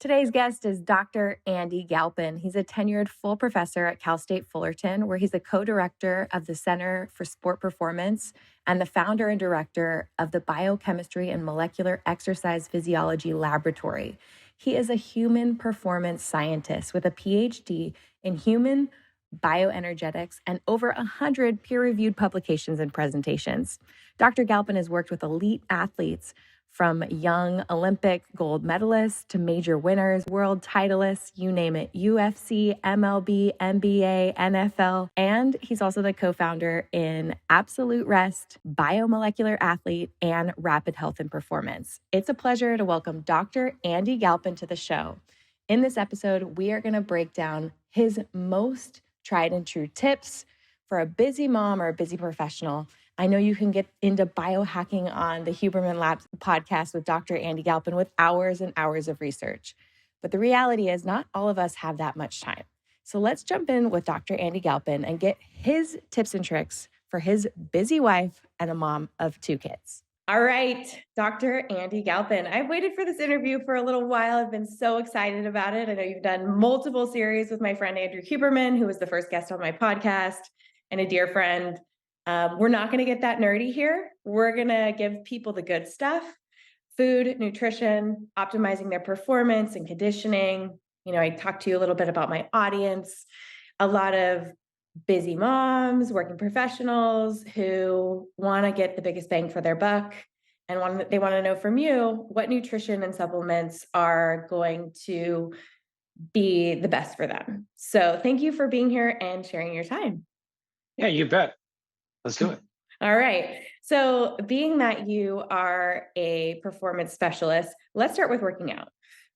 Today's guest is Dr. Andy Galpin. He's a tenured full professor at Cal State Fullerton, where he's the co-director of the Center for Sport Performance and the founder and director of the Biochemistry and Molecular Exercise Physiology Laboratory. He is a human performance scientist with a PhD in human bioenergetics and over 100 peer-reviewed publications and presentations. Dr. Galpin has worked with elite athletes from young Olympic gold medalists to major winners, world titleists, you name it, UFC, MLB, NBA, NFL. And he's also the co-founder in Absolute Rest, Biomolecular Athlete, and Rapid Health and Performance. It's a pleasure to welcome Dr. Andy Galpin to the show. In this episode, we are going to break down his most tried and true tips for a busy mom or a busy professional. I know you can get into biohacking on the Huberman Labs podcast with Dr. Andy Galpin with hours and hours of research. But the reality is not all of us have that much time. So let's jump in with Dr. Andy Galpin and get his tips and tricks for his busy wife and a mom of 2 kids. All right, Dr. Andy Galpin. I've waited for this interview for a little while. I've been so excited about it. I know you've done multiple series with my friend Andrew Huberman, who was the first guest on my podcast, and a dear friend. We're not going to get that nerdy here. We're going to give people the good stuff: food, nutrition, optimizing their performance and conditioning. You know, I talked to you a little bit about my audience, a lot of busy moms, working professionals who want to get the biggest bang for their buck. And they want to know from you what nutrition and supplements are going to be the best for them. So thank you for being here and sharing your time. Yeah, you bet. Let's do it. All right. So being that you are a performance specialist, let's start with working out.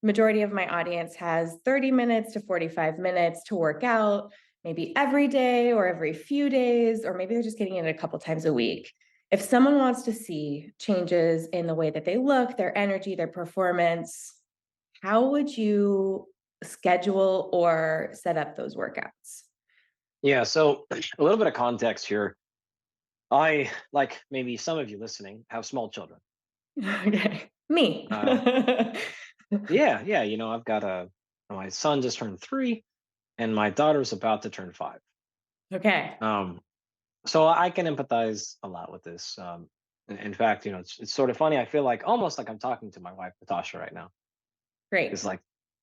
Majority of my audience has 30 minutes to 45 minutes to work out, maybe every day or every few days, or maybe they're just getting in a couple times a week. If someone wants to see changes in the way that they look, their energy, their performance, how would you schedule or set up those workouts? Yeah, so a little bit of context here. I, like maybe some of you listening, have small children. Okay. Me. Yeah, I've got my son just turned 3 and my daughter's about to turn 5. Okay. Um, so I can empathize a lot with this. In fact, it's sort of funny. I feel like almost like I'm talking to my wife, Natasha, right now. It's Great.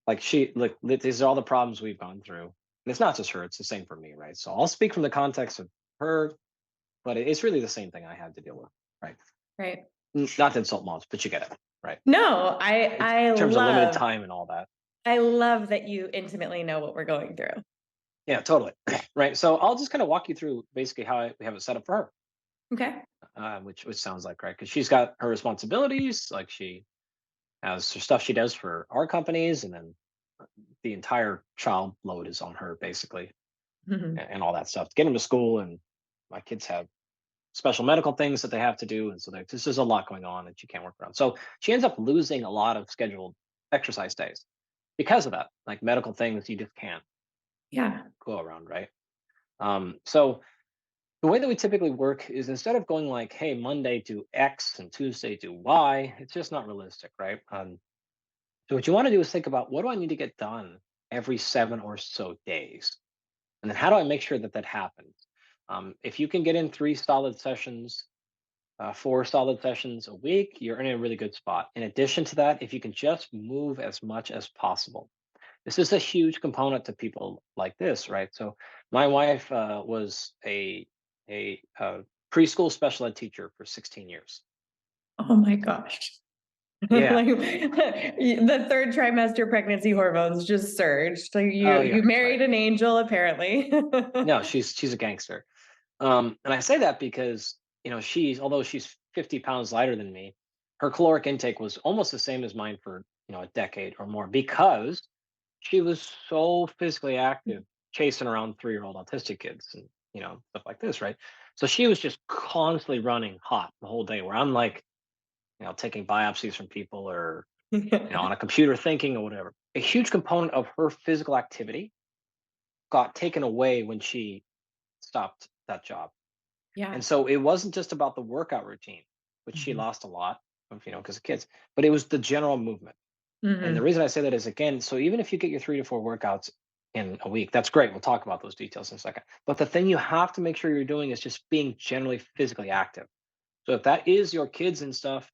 like she, look, these are all the problems we've gone through. And it's not just her, it's the same for me, right? So I'll speak from the context of her, but it's really the same thing I had to deal with, right? Right. Not to insult moms, but you get it, right? No, In terms of limited time and all that. I love that you intimately know what we're going through. Yeah, totally. Right. So I'll just kind of walk you through basically how we have it set up for Okay. her, which sounds like right because she's got her responsibilities, like she has her stuff she does for our companies, and then the entire child load is on her basically, Mhm. and all that stuff to get them to school. And my kids have special medical things that they have to do, and so this is a lot going on that she can't work around. So she ends up losing a lot of scheduled exercise days because of that, like medical things you just can't Yeah. go around, right? So the way that we typically work is instead of going like, hey, Monday do X and Tuesday do Y, it's just not realistic, right? So what you want to do is think about what do I need to get done every 7 or so days, and then how do I make sure that that happens? If you can get in 3 solid sessions, 4 solid sessions a week, you're in a really good spot. In addition to that, if you can just move as much as possible, this is a huge component to people like this, right? So my wife was a preschool special ed teacher for 16 years. Oh my gosh. Yeah. Like the third trimester pregnancy hormones just surged. Like you Oh yeah. you Right. married an angel apparently. No, she's a gangster. And I say that because she's although she's 50 pounds lighter than me, her caloric intake was almost the same as mine for a decade or more because she was so physically active, chasing around 3-year-old autistic kids and stuff like this, right? So she was just constantly running hot the whole day. Where I'm like, taking biopsies from people or on a computer thinking or whatever. A huge component of her physical activity got taken away when she stopped that job. Yeah. And so it wasn't just about the workout routine, which she Mhm. lost a lot of, because of kids, but it was the general movement. And the Mhm. reason I say that is, again, so even if you get your 3 to 4 workouts in a week, that's great. We'll talk about those details in a second. But the thing you have to make sure you're doing is just being generally physically active. So if that is your kids and stuff,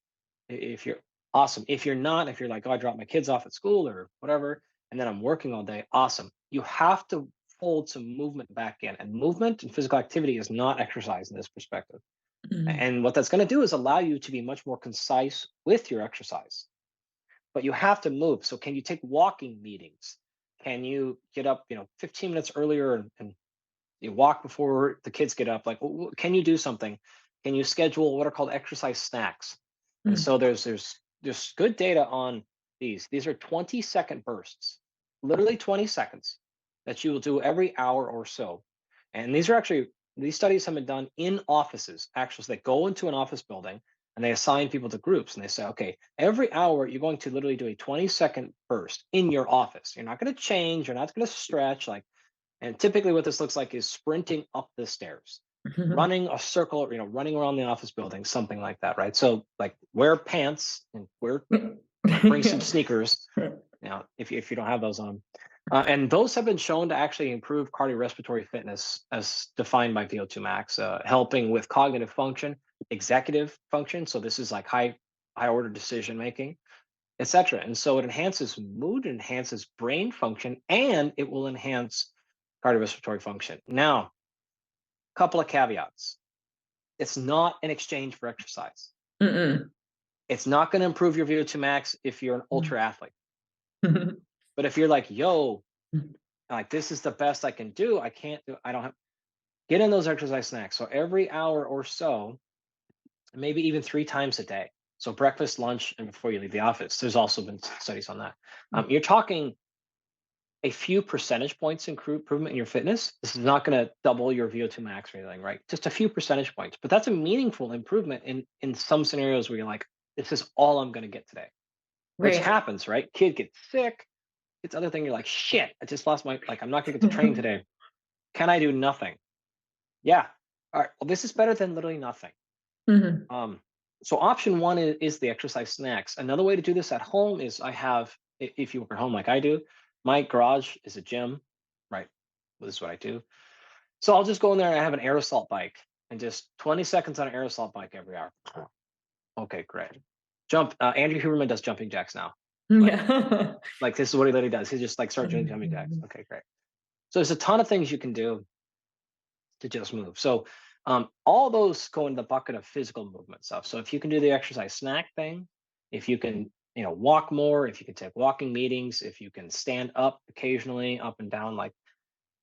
if you're awesome. If you're not, if you're like, oh, I dropped my kids off at school or whatever, and then I'm working all day, awesome. You have to fold some movement back in. And movement and physical activity is not exercise in this perspective. Mhm. And what that's going to do is allow you to be much more concise with your exercise. But you have to move. So can you take walking meetings? Can you get up, 15 minutes earlier and you walk before the kids get up? Like, can you do something? Can you schedule what are called exercise snacks? And Mm. so there's good data on these. These are 20-second bursts, literally 20 seconds that you will do every hour or so. And these studies have been done in offices. Actually, so they go into an office building and they assign people to groups and they say, okay, every hour you're going to literally do a 20-second burst in your office. You're not going to change, you're not going to stretch, like, and typically what this looks like is sprinting up the stairs, running a circle, running around the office building, something like that, right? So like wear pants and bring some Yeah. sneakers, if you don't have those on. And those have been shown to actually improve cardiorespiratory fitness as defined by VO2 max, helping with cognitive function, executive function. So this is like high order decision making, etc. And so it enhances mood, enhances brain function, and it will enhance cardiorespiratory function. Now, a couple of caveats. It's not in exchange for exercise. Mm-mm. It's not going to improve your VO2 max if you're an ultra athlete. But if you're like, yo, like this is the best I can do, I don't have, get in those exercise snacks. So every hour or so, maybe even 3 times a day. So breakfast, lunch, and before you leave the office. There's also been studies on that. You're talking a few percentage points improvement in your fitness. This is not going to double your VO2 max or anything, right? Just a few percentage points, but that's a meaningful improvement in some scenarios where you're like, this is all I'm going to get today, which Right. happens, right? Kid gets sick. It's other thing. You're like, shit, I just lost I'm not going to get to train today. Can I do nothing? Yeah. All right. Well, this is better than literally nothing. Mhm. Um, so option one is the exercise snacks. Another way to do this at home is if you work at home like I do, my garage is a gym, right? This is what I do. So I'll just go in there and I have an air assault bike and just 20 seconds on an air assault bike every hour. Okay, great. Andrew Huberman does jumping jacks now. Like, Yeah. like this is what he literally does. He just like starts doing jumping jacks. Okay, great. So there's a ton of things you can do to just move. So all those go in the bucket of physical movement stuff. So if you can do the exercise snack thing, if you can, walk more, if you can take walking meetings, if you can stand up occasionally, up and down, like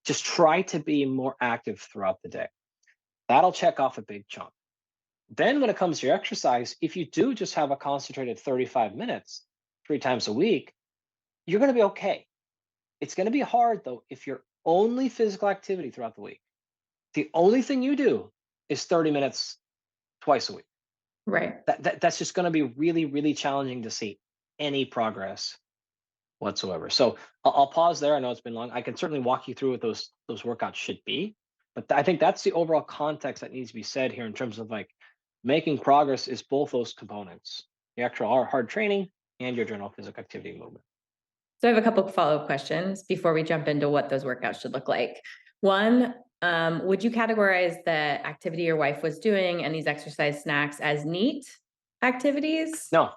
just try to be more active throughout the day. That'll check off a big chunk. Then when it comes to your exercise, if you do just have a concentrated 35 minutes 3 times a week, you're going to be okay. It's going to be hard though if your only physical activity throughout the week, the only thing you do is 30 minutes twice a week. Right. That's just going to be really, really challenging to see any progress whatsoever. So I'll pause there. I know it's been long. I can certainly walk you through what those workouts should be, but I think that's the overall context that needs to be said here in terms of like making progress is both those components, the actual hard training and your general physical activity movement. So I have a couple of follow-up questions before we jump into what those workouts should look like. One, would you categorize the activity your wife was doing and these exercise snacks as neat activities? No,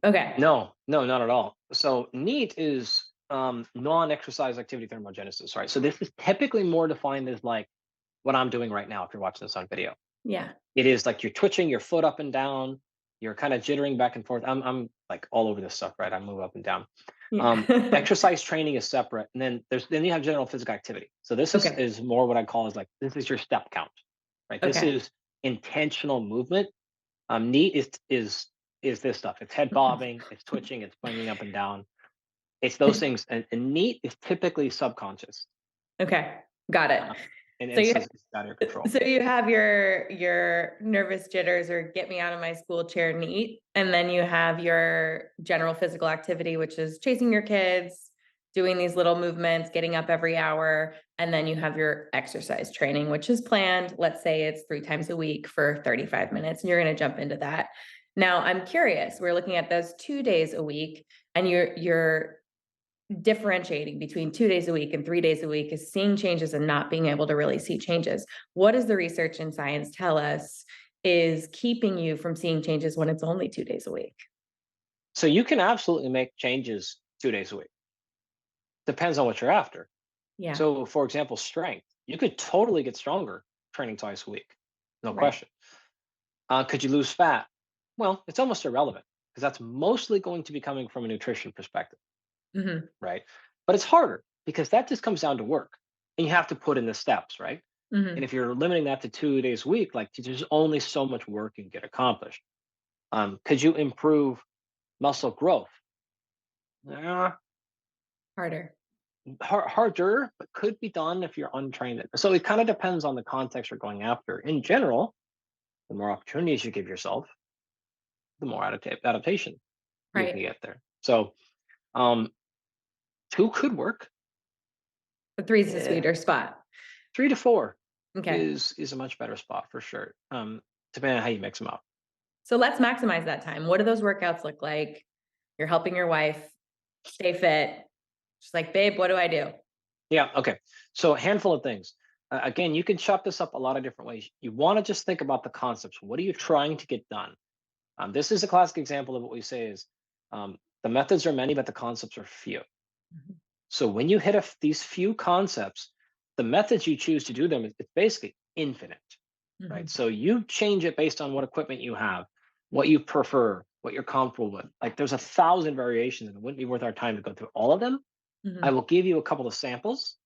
Okay. no, not at all. So NEAT is non-exercise activity thermogenesis, right? So this is typically more defined as like what I'm doing right now if you're watching this on video. Yeah. It is like you're twitching your foot up and down, you're kind of jittering back and forth. I'm like all over this stuff, right? I move up and down. Yeah. Exercise training is separate, and then you have general physical activity. So this is Okay. is more what I call is like this is your step count, right? This Okay. is intentional movement. Neat is this stuff. It's head bobbing, it's twitching, it's swinging up and down. It's those things, and neat is typically subconscious, Okay. Got it. uh, and So you it's out of your control. so you have your nervous jitters or get me out of my school chair neat, and then you have your general physical activity, which is chasing your kids, doing these little movements, getting up every hour, and then you have your exercise training, which is planned. Let's say it's 3 times a week for 35 minutes, and you're going to jump into that. Now, I'm curious. We're looking at those 2 days a week. and you're differentiating between 2 days a week and 3 days a week is seeing changes and not being able to really see changes. What does the research and science tell us is keeping you from seeing changes when it's only 2 days a week? So you can absolutely make changes 2 days a week. Depends on what you're after. Yeah, So, for example, strength. You could totally get stronger training twice a week, no right. question. Could you lose fat? Well, it's almost irrelevant because that's mostly going to be coming from a nutrition perspective, Mhm, right? But it's harder because that just comes down to work, and you have to put in the steps, right? And mhm. if you're limiting that to 2 days a week, like there's only so much work you can get accomplished. Could you improve muscle growth? Yeah, Harder. harder, but could be done if you're untrained. So it kind of depends on the context you're going after. In general, the more opportunities you give yourself, the more adaptation you can Right. get there. So um, two could work. But 3 is the Eh, sweeter spot. 3 to 4 Okay. is a much better spot for sure. Depending on how you mix them up. So let's maximize that time. What do those workouts look like? You're helping your wife stay fit. She's like, "Babe, what do I do?" Yeah. Okay. So a handful of things. Again, you can chop this up a lot of different ways. You want to just think about the concepts. What are you trying to get done? This is a classic example of what we say is the methods are many, but the concepts are few. Mhm, So when you hit these few concepts, the methods you choose to do them, it's basically infinite, right? mhm, So you change it based on what equipment you have, what you prefer, what you're comfortable with. Like there's 1,000 variations, and it wouldn't be worth our time to go through all of them. I mhm. will give you a couple of samples,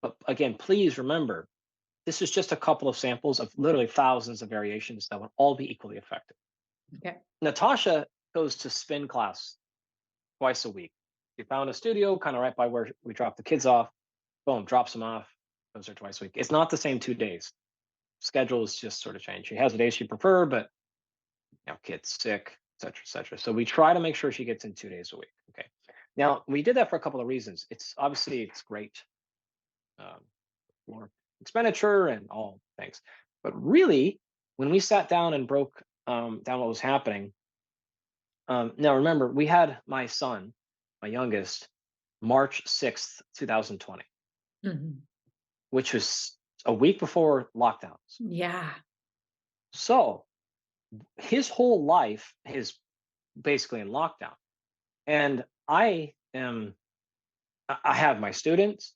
but again, please remember this is just a couple of samples of literally thousands of variations that would all be equally effective. Okay. Natasha goes to spin class twice a week. She found a studio kind of right by where we drop the kids off. Boom, drops them off. Goes there twice a week. It's not the same 2 days. Schedules just sort of change. She has the days she prefer, but kids sick, etc., etc. So we try to make sure she gets in 2 days a week. Okay. Now we did that for a couple of reasons. It's great for expenditure and all things, but really, when we sat down and broke down what was happening, now remember we had my son, my youngest, March 6th, 2020, Mhm. which was a week before lockdowns. Yeah. So his whole life is basically in lockdown. And I have my students,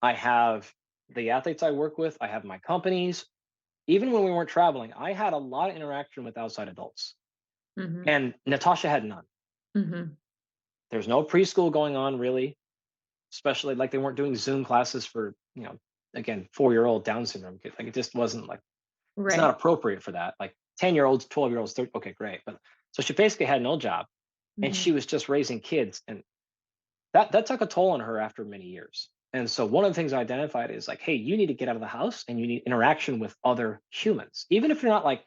I have the athletes I work with, I have my companies. Even when we weren't traveling, I had a lot of interaction with outside adults. Mhm, And Natasha had none. mhm. There's no preschool going on really, especially like they weren't doing Zoom classes for, again, 4-year-old Down syndrome kids. Like it just wasn't like it's not Right. appropriate for that. Like 10-year-olds, 12-year-olds, okay, great. But so she basically had no job and Mhm. she was just raising kids. And that took a toll on her after many years. And so one of the things I identified is like, hey, you need to get out of the house and you need interaction with other humans, even if you're not like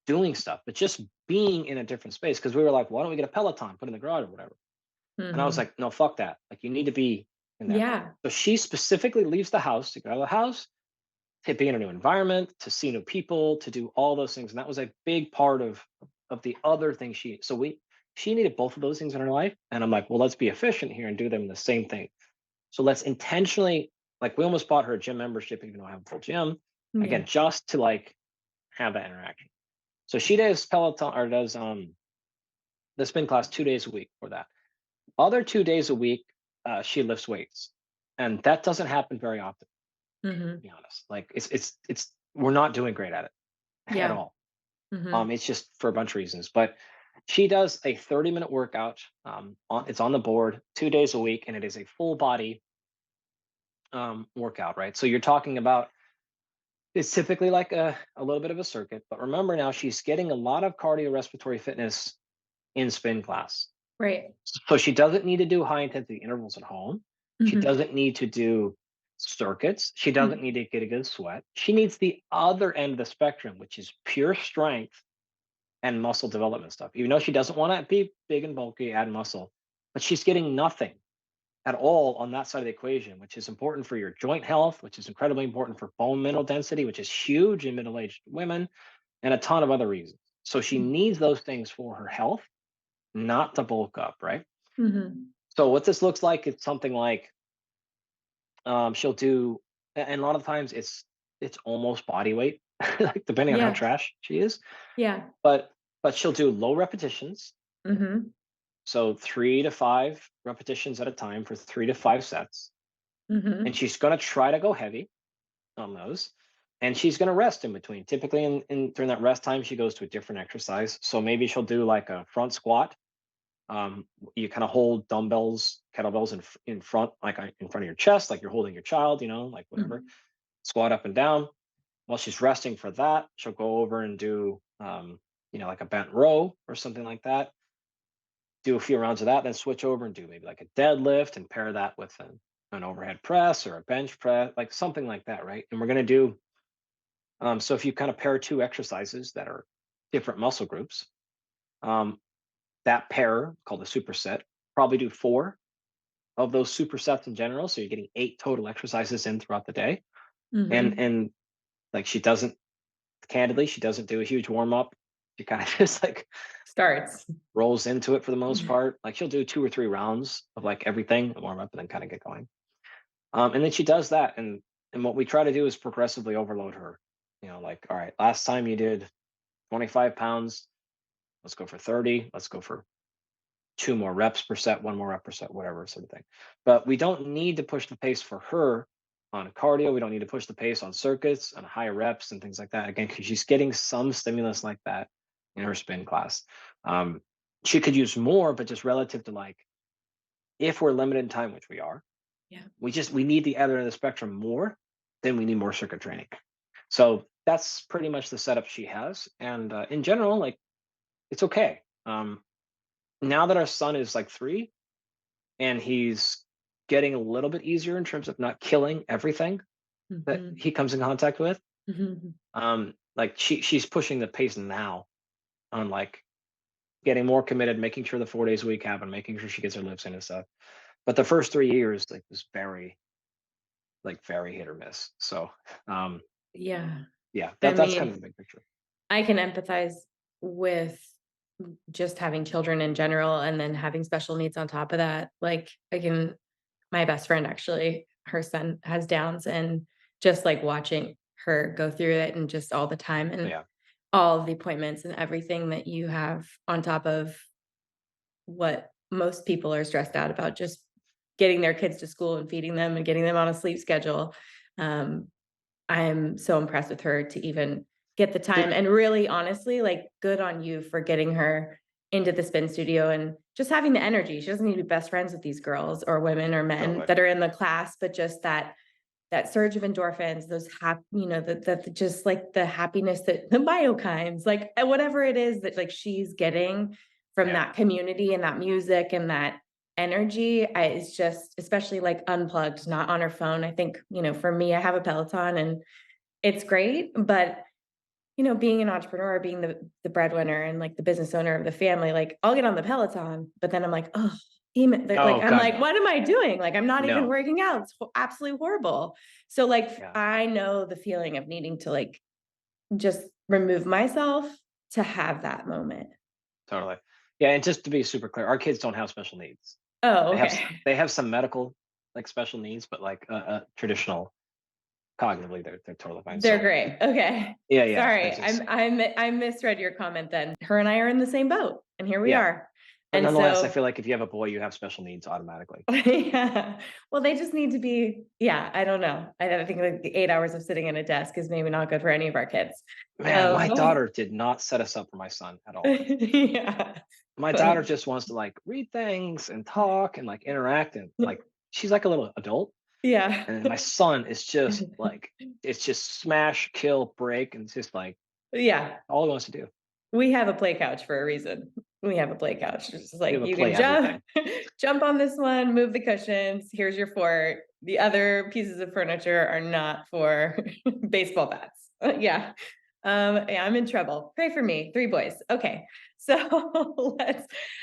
doing stuff, but just being in a different space. Because we were like, why don't we get a Peloton, put in the garage or whatever? And I was Mhm. like, no, fuck that. Like you need to be in that. Yeah. So she specifically leaves the house to get out of the house, to be in a new environment, to see new people, to do all those things. And that was a big part of the other thing she needed both of those things in her life. And I'm like, well, let's be efficient here and do them the same thing. So let's intentionally, like we almost bought her a gym membership, even though I have a full gym, Yeah. again, just to like have that interaction. So she does Peloton or does the spin class 2 days a week for that. Other 2 days a week, she lifts weights. And that doesn't happen very often, to Mhm. be honest. Like it's we're not doing great at it at Yeah. all. Mhm. It's just for a bunch of reasons. But she does a 30-minute workout. It's on the board 2 days a week, and it is a full body workout, right? So you're talking about it's typically like a little bit of a circuit, but remember now she's getting a lot of cardiorespiratory fitness in spin class. Right. So she doesn't need to do high intensity intervals at home. She Mhm. doesn't need to do circuits. She doesn't Mm. need to get a good sweat. She needs the other end of the spectrum, which is pure strength and muscle development stuff. Even though she doesn't want to be big and bulky, add muscle, but she's getting nothing at all on that side of the equation, which is important for your joint health, which is incredibly important for bone mineral density, which is huge in middle aged women, and a ton of other reasons. So she needs those things for her health. not to bulk up, right? Mhm. So what this looks like, it's something like she'll do, and a lot of times it's almost body weight, like depending on how Yeah. trash she is. Yeah. But she'll do low repetitions, Mhm. so 3 to 5 repetitions at a time for 3 to 5 sets, and Mhm. she's gonna try to go heavy on those. And she's going to rest in between. Typically, during that rest time, she goes to a different exercise. So maybe she'll do like a front squat. You kind of hold dumbbells, kettlebells in front, like in front of your chest, like you're holding your child, like whatever. Mhm. Squat up and down. While she's resting for that, she'll go over and do, like a bent row or something like that. Do a few rounds of that, then switch over and do maybe like a deadlift and pair that with an overhead press or a bench press, like something like that, right? And we're going to do so if you kind of pair two exercises that are different muscle groups, um, that pair called a superset, probably do 4 of those supersets in general. So you're getting 8 total exercises in throughout the day. And Mhm. like she doesn't do a huge warm up. She kind of just like Starts. rolls into it for the most part. Like she'll do 2 or 3 rounds of like everything, warm up, and then kind of get going. And then she does that, and what we try to do is progressively overload her. Like, all right, last time you did 25 pounds. Let's go for 30. Let's go for 2 more reps per set, 1 more rep per set, whatever sort of thing. But we don't need to push the pace for her on cardio. We don't need to push the pace on circuits, on high reps and things like that. Again, because she's getting some stimulus like that in her spin class. Um, she could use more, but just relative to like, if we're limited in time, which we are, Yeah. we need the other end of the spectrum more, then we need more circuit training. So that's pretty much the setup she has. And in general, like it's okay. Now that our son is like 3 and he's getting a little bit easier in terms of not killing everything that Mhm. he comes in contact with, Mhm. like she's pushing the pace now on like getting more committed, making sure the 4 days a week happen, making sure she gets her lifts in and stuff. But the first 3 years like was very hit or miss. So um Yeah. yeah, I that's kind of mean, the big picture. I can empathize with just having children in general and then having special needs on top of that. Like, my best friend actually, her son has Downs, and just like watching her go through it and just all the time and Yeah. all of the appointments and everything that you have on top of what most people are stressed out about, just getting their kids to school and feeding them and getting them on a sleep schedule. Um, I'm so impressed with her to even get the time, It, and really honestly, like, good on you for getting her into the spin studio and just having the energy. She doesn't need to be best friends with these girls or women or men totally. that are in the class, but just that surge of endorphins, those just like the happiness, that the biokines, like whatever it is that like she's getting from Yeah. that community and that music and that energy, is just, especially like unplugged, not on her phone. I think, for me, I have a Peloton and it's great, but being an entrepreneur, being the breadwinner and like the business owner of the family, like I'll get on the Peloton, but then I'm like, oh, even like Oh I'm God, like, no. what am I doing? Like I'm not even No. working out. It's absolutely horrible. So like Yeah, I know the feeling of needing to like just remove myself to have that moment. totally. Yeah, and just to be super clear, our kids don't have special needs. Oh, They have okay. they have some medical like special needs, but like traditional cognitively they're totally fine. They're So great. Okay. yeah, yeah, Sorry. it's just I misread your comment then. Her and I are in the same boat and here we yeah. are. But And nonetheless, I so feel like if you have a boy, you have special needs automatically. yeah. Well, they just need to be, yeah, I don't know. I think like the 8 hours of sitting at a desk is maybe not good for any of our kids. Man, my Um, daughter did not set us up for my son at all. yeah. My daughter just wants to like read things and talk and like interact and like she's like a little adult. Yeah. And my son is just like it's just smash, kill, break, and it's just like Yeah. all he wants to do. We have a play couch for a reason. We have a play couch. It's just We like have a you can play jump everything. jump on this one, move the cushions. Here's your fort. The other pieces of furniture are not for baseball bats. Yeah. Yeah, I'm in trouble. Pray for me. 3 boys. Okay. So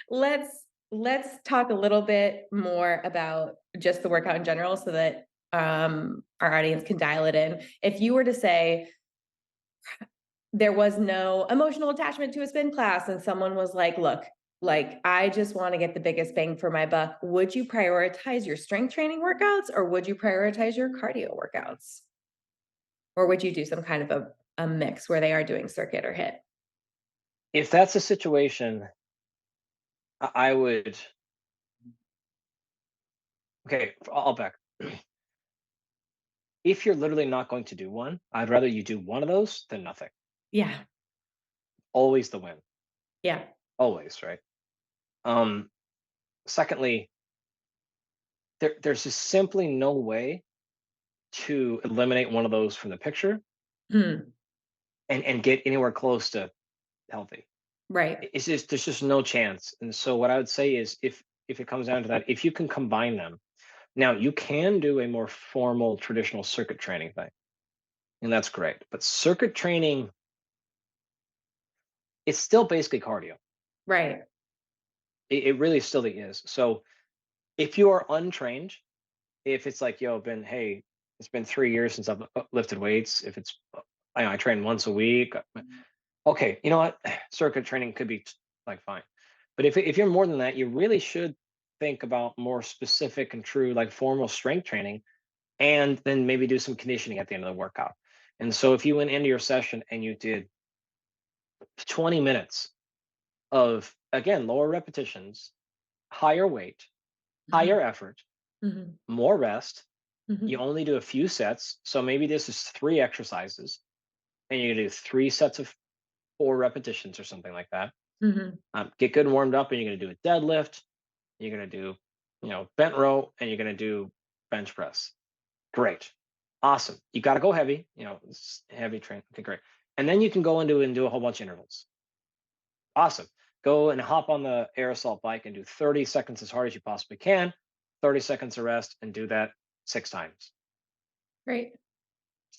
let's let's talk a little bit more about just the workout in general so that our audience can dial it in. If you were to say there was no emotional attachment to a spin class and someone was like, look, like, I just want to get the biggest bang for my buck, would you prioritize your strength training workouts or would you prioritize your cardio workouts? Or would you do some kind of a mix where they are doing circuit or hit? If that's a situation, I would. Okay, I'll back. If you're literally not going to do one, I'd rather you do one of those than nothing. Yeah. Always the win. Yeah. Always, right? Um, Secondly, there's just simply no way to eliminate one of those from the picture Mm, and get anywhere close to healthy. right. It's just there's just no chance. And so what I would say is if it comes down to that, if you can combine them, now you can do a more formal traditional circuit training thing, and that's great. But circuit training, it's still basically cardio. Right. It really still is. So if you are untrained, if it's like, yo, been hey, it's been 3 years since I've lifted weights. If it's I train once a week. Okay, you know what? Circuit training could be like fine. But if you're more than that, you really should think about more specific and true like formal strength training and then maybe do some conditioning at the end of the workout. And so if you went into your session and you did 20 minutes of again lower repetitions, higher weight, Mhm, higher effort, mhm, more rest, you mhm, only do a few sets. So maybe this is 3 exercises and you're gonna do 3 sets of 4 repetitions or something like that. mhm. Get good and warmed up, and you're going to do a deadlift. You're going to do, bent row, and you're going to do bench press. Great, awesome. You got to go heavy. It's heavy train. Okay, great. And then you can go into and do a whole bunch of intervals. Awesome. Go and hop on the air assault bike and do 30 seconds as hard as you possibly can. 30 seconds of rest, and do that 6 times. Great.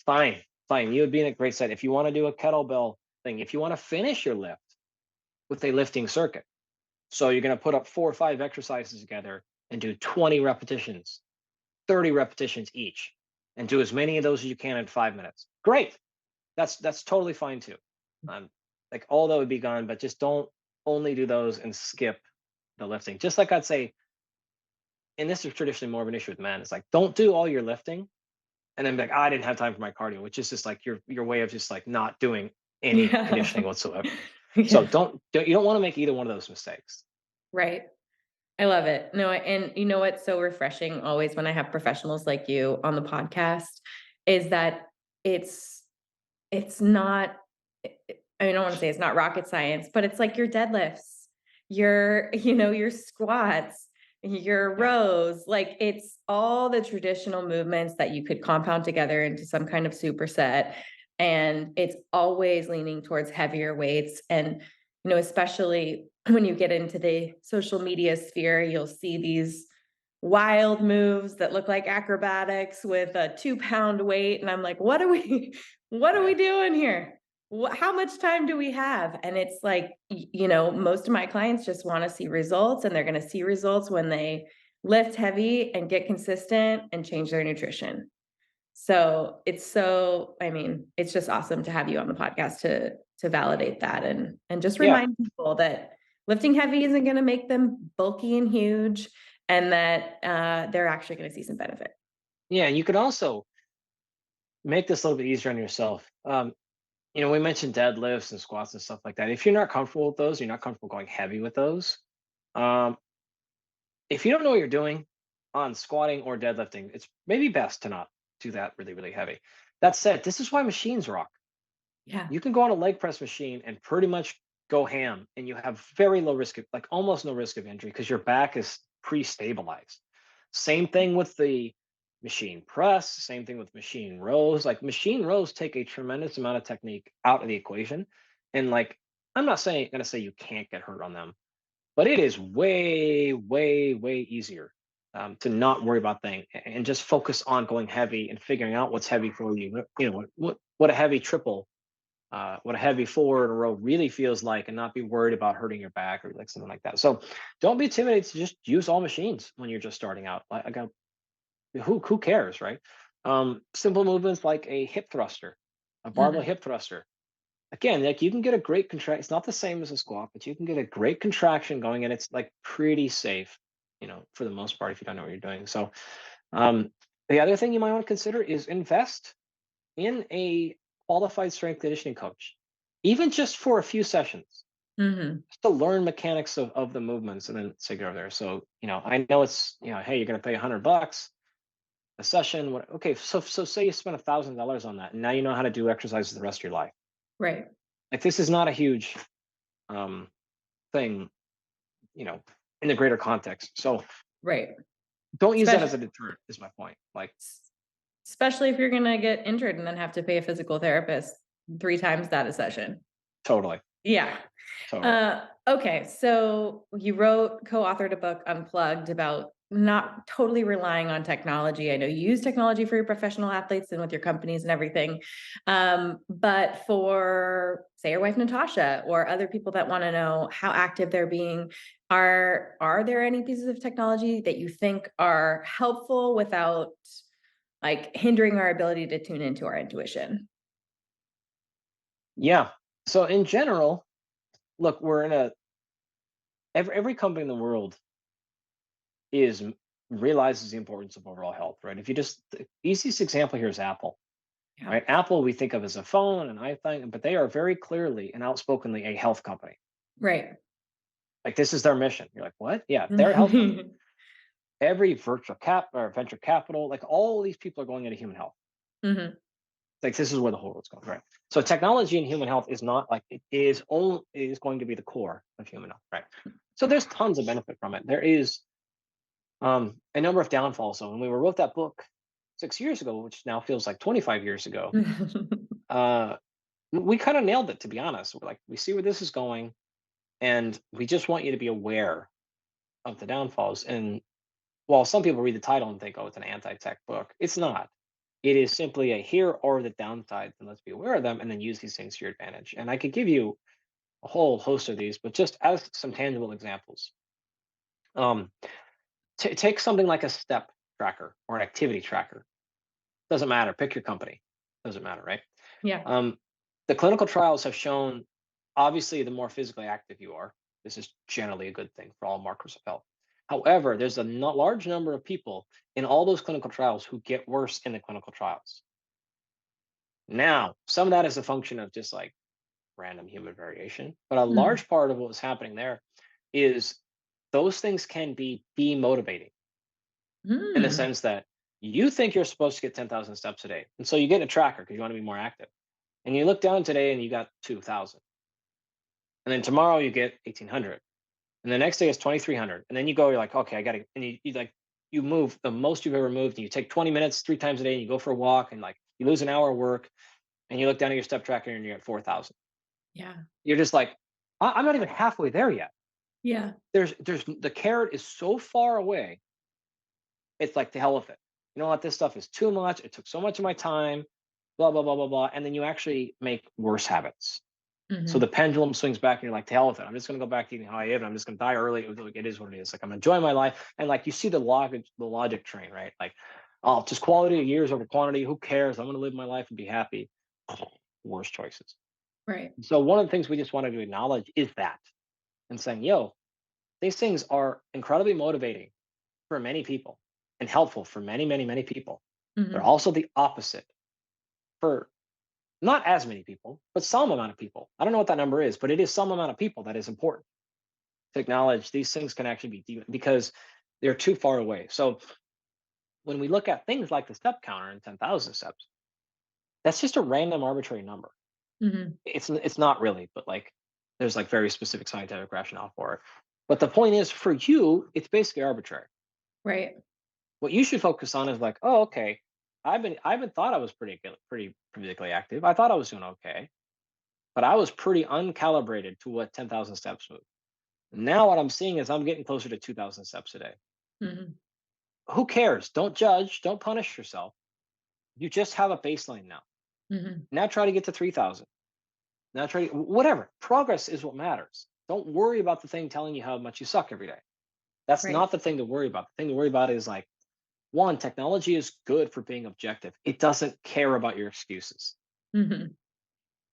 Fine, fine. You would be in a great set. If you want to do a kettlebell thing, if you want to finish your lift with a lifting circuit. So you're going to put up 4 or 5 exercises together and do 20 repetitions, 30 repetitions each, and do as many of those as you can in 5 minutes. Great. That's totally fine too. Um, like all that would be gone, but just don't only do those and skip the lifting. Just like I'd say, and this is traditionally more of an issue with men. It's like don't do all your lifting and then be like, I didn't have time for my cardio, which is just like your way of just like not doing any Yeah. conditioning whatsoever. So Yeah. you don't want to make either one of those mistakes. Right. I love it. No, and you know what's so refreshing always when I have professionals like you on the podcast is that it's it's not I don't wanna say it's not rocket science, but it's like your deadlifts, your your squats, your Yeah. rows, like, it's all the traditional movements that you could compound together into some kind of superset, and it's always leaning towards heavier weights, and, especially when you get into the social media sphere, you'll see these wild moves that look like acrobatics with a 2-pound weight, and I'm like, "What are we what are we Yeah. doing here? How much time do we have?" And it's like, most of my clients just want to see results, and they're going to see results when they lift heavy and get consistent and change their nutrition. So I mean, it's just awesome to have you on the podcast to validate that and just Yeah. remind people that lifting heavy isn't going to make them bulky and huge, and that they're actually going to see some benefit. Yeah, you could also make this a little bit easier on yourself. We mentioned deadlifts and squats and stuff like that. If you're not comfortable with those, you're not comfortable going heavy with those. Um, if you don't know what you're doing on squatting or deadlifting, it's maybe best to not do that really, really heavy. That said, this is why machines rock. Yeah. You can go on a leg press machine and pretty much go ham, and you have very low risk of, like almost no risk of injury because your back is pre-stabilized. Same thing with the machine press, same thing with machine rows. Like machine rows take a tremendous amount of technique out of the equation. And like, I'm not saying gonna say you can't get hurt on them, but it is way, way, way easier to not worry about things and just focus on going heavy and figuring out what's heavy for you. What a heavy triple, what a heavy four in a row really feels like, and not be worried about hurting your back or like something like that. So don't be intimidated to just use all machines when you're just starting out. Like, I got who cares, right? Simple movements like a hip thruster, a barbell Mhm. hip thruster. again, like you can get a great contract. It's not the same as a squat, but you can get a great contraction going, and it's like pretty safe, for the most part if you don't know what you're doing. So, um, the other thing you might want to consider is invest in a qualified strength conditioning coach, even just for a few sessions, Hmm. just to learn mechanics of the movements and then say go over there. So, I know it's, hey, you're going to pay $100 a session. Okay, so say you spend $1,000 on that, and now you know how to do exercises the rest of your life. Right. Like this is not a huge um, thing, you know, in the greater context. So Right. don't use that Especially as a deterrent. Is my point. Like especially if you're gonna get injured and then have to pay a physical therapist 3 times that a session. totally, Yeah. totally. Okay, so you co-authored a book, Unplugged, about not totally relying on technology. I know you use technology for your professional athletes and with your companies and everything. But for, say, your wife Natasha or other people that want to know how active they're being, are there any pieces of technology that you think are helpful without like hindering our ability to tune into our intuition? Yeah. So in general, look, we're in a every company in the world is realizes the importance of overall health, right? If you just the easiest example here is Apple, Yeah. right? Apple we think of as a phone and iPhone, but they are very clearly and outspokenly a health company. Right. Like this is their mission. You're like, what? Yeah, they're a health company. Every virtual cap or venture capital, like all these people are going into human health. Hmm. Like this is where the whole world's going, right? So technology and human health is not like it is going to be the core of human health, right? So there's tons of benefit from it. There is a number of downfalls. So when we wrote that book 6 years ago, which now feels like 25 years ago, uh, we kind of nailed it. To be honest, we're like, we see where this is going, and we just want you to be aware of the downfalls. And while some people read the title and think, oh, it's an anti-tech book, it's not. It is simply a here are the downsides, and let's be aware of them, and then use these things to your advantage. And I could give you a whole host of these, but just as some tangible examples. Um, take something like a step tracker or an activity tracker. Doesn't matter. Pick your company. Doesn't matter, right? Yeah. Um, the clinical trials have shown, obviously, the more physically active you are, this is generally a good thing for all markers of health. However, there's a large number of people in all those clinical trials who get worse in the clinical trials. Now, some of that is a function of just like random human variation, but a Mhm. large part of what was happening there is those things can be demotivating in the Mm. sense that you think you're supposed to get 10,000 steps a day. And so you get a tracker because you want to be more active. And you look down today and you got 2,000. And then tomorrow you get 1,800. And the next day it's 2,300. And then you go, you're like, okay, I got to, and you like, you move the most you've ever moved. And you take 20 minutes 3 times a day and you go for a walk and like you lose an hour of work and you look down at your step tracker and you're at 4,000. Yeah. You're just like, I'm not even halfway there yet. Yeah. There's the carrot is so far away. It's like the hell with it. You know what? This stuff is too much. It took so much of my time, blah, blah, blah, blah, blah. And then you actually make worse habits. So the Mhm. pendulum swings back and you're like, to hell with it. I'm just going to go back to eating how I ate. I'm just going to die early. It is what it is. Like I'm enjoying my life. And like you see the logic train, right? Like, oh, just quality of years over quantity. Who cares? I'm going to live my life and be happy. Worst choices. Right. So one of the things we just wanted to acknowledge is that and saying, yo, these things are incredibly motivating for many people and helpful for many, many, many people. They're Mhm. also the opposite for not as many people, but some amount of people. I don't know what that number is, but it is some amount of people that is important to acknowledge these things can actually be because they're too far away. So when we look at things like the step counter and 10,000 steps, that's just a random arbitrary number. Mhm. It's not really, but like there's like very specific scientific rationale for it. But the point is, for you, it's basically arbitrary. Right. What you should focus on is like, oh, okay, I've been thought I was pretty physically active. I thought I was doing okay, but I was pretty uncalibrated to what 10,000 steps move. Now what I'm seeing is I'm getting closer to 2,000 steps a day. Mhm. Who cares? Don't judge. Don't punish yourself. You just have a baseline now. Mhm. Now try to get to 3,000. Now try to, whatever. Progress is what matters. Don't worry about the thing telling you how much you suck every day. That's Right. not the thing to worry about. The thing to worry about is like, one, technology is good for being objective. It doesn't care about your excuses. Mhm.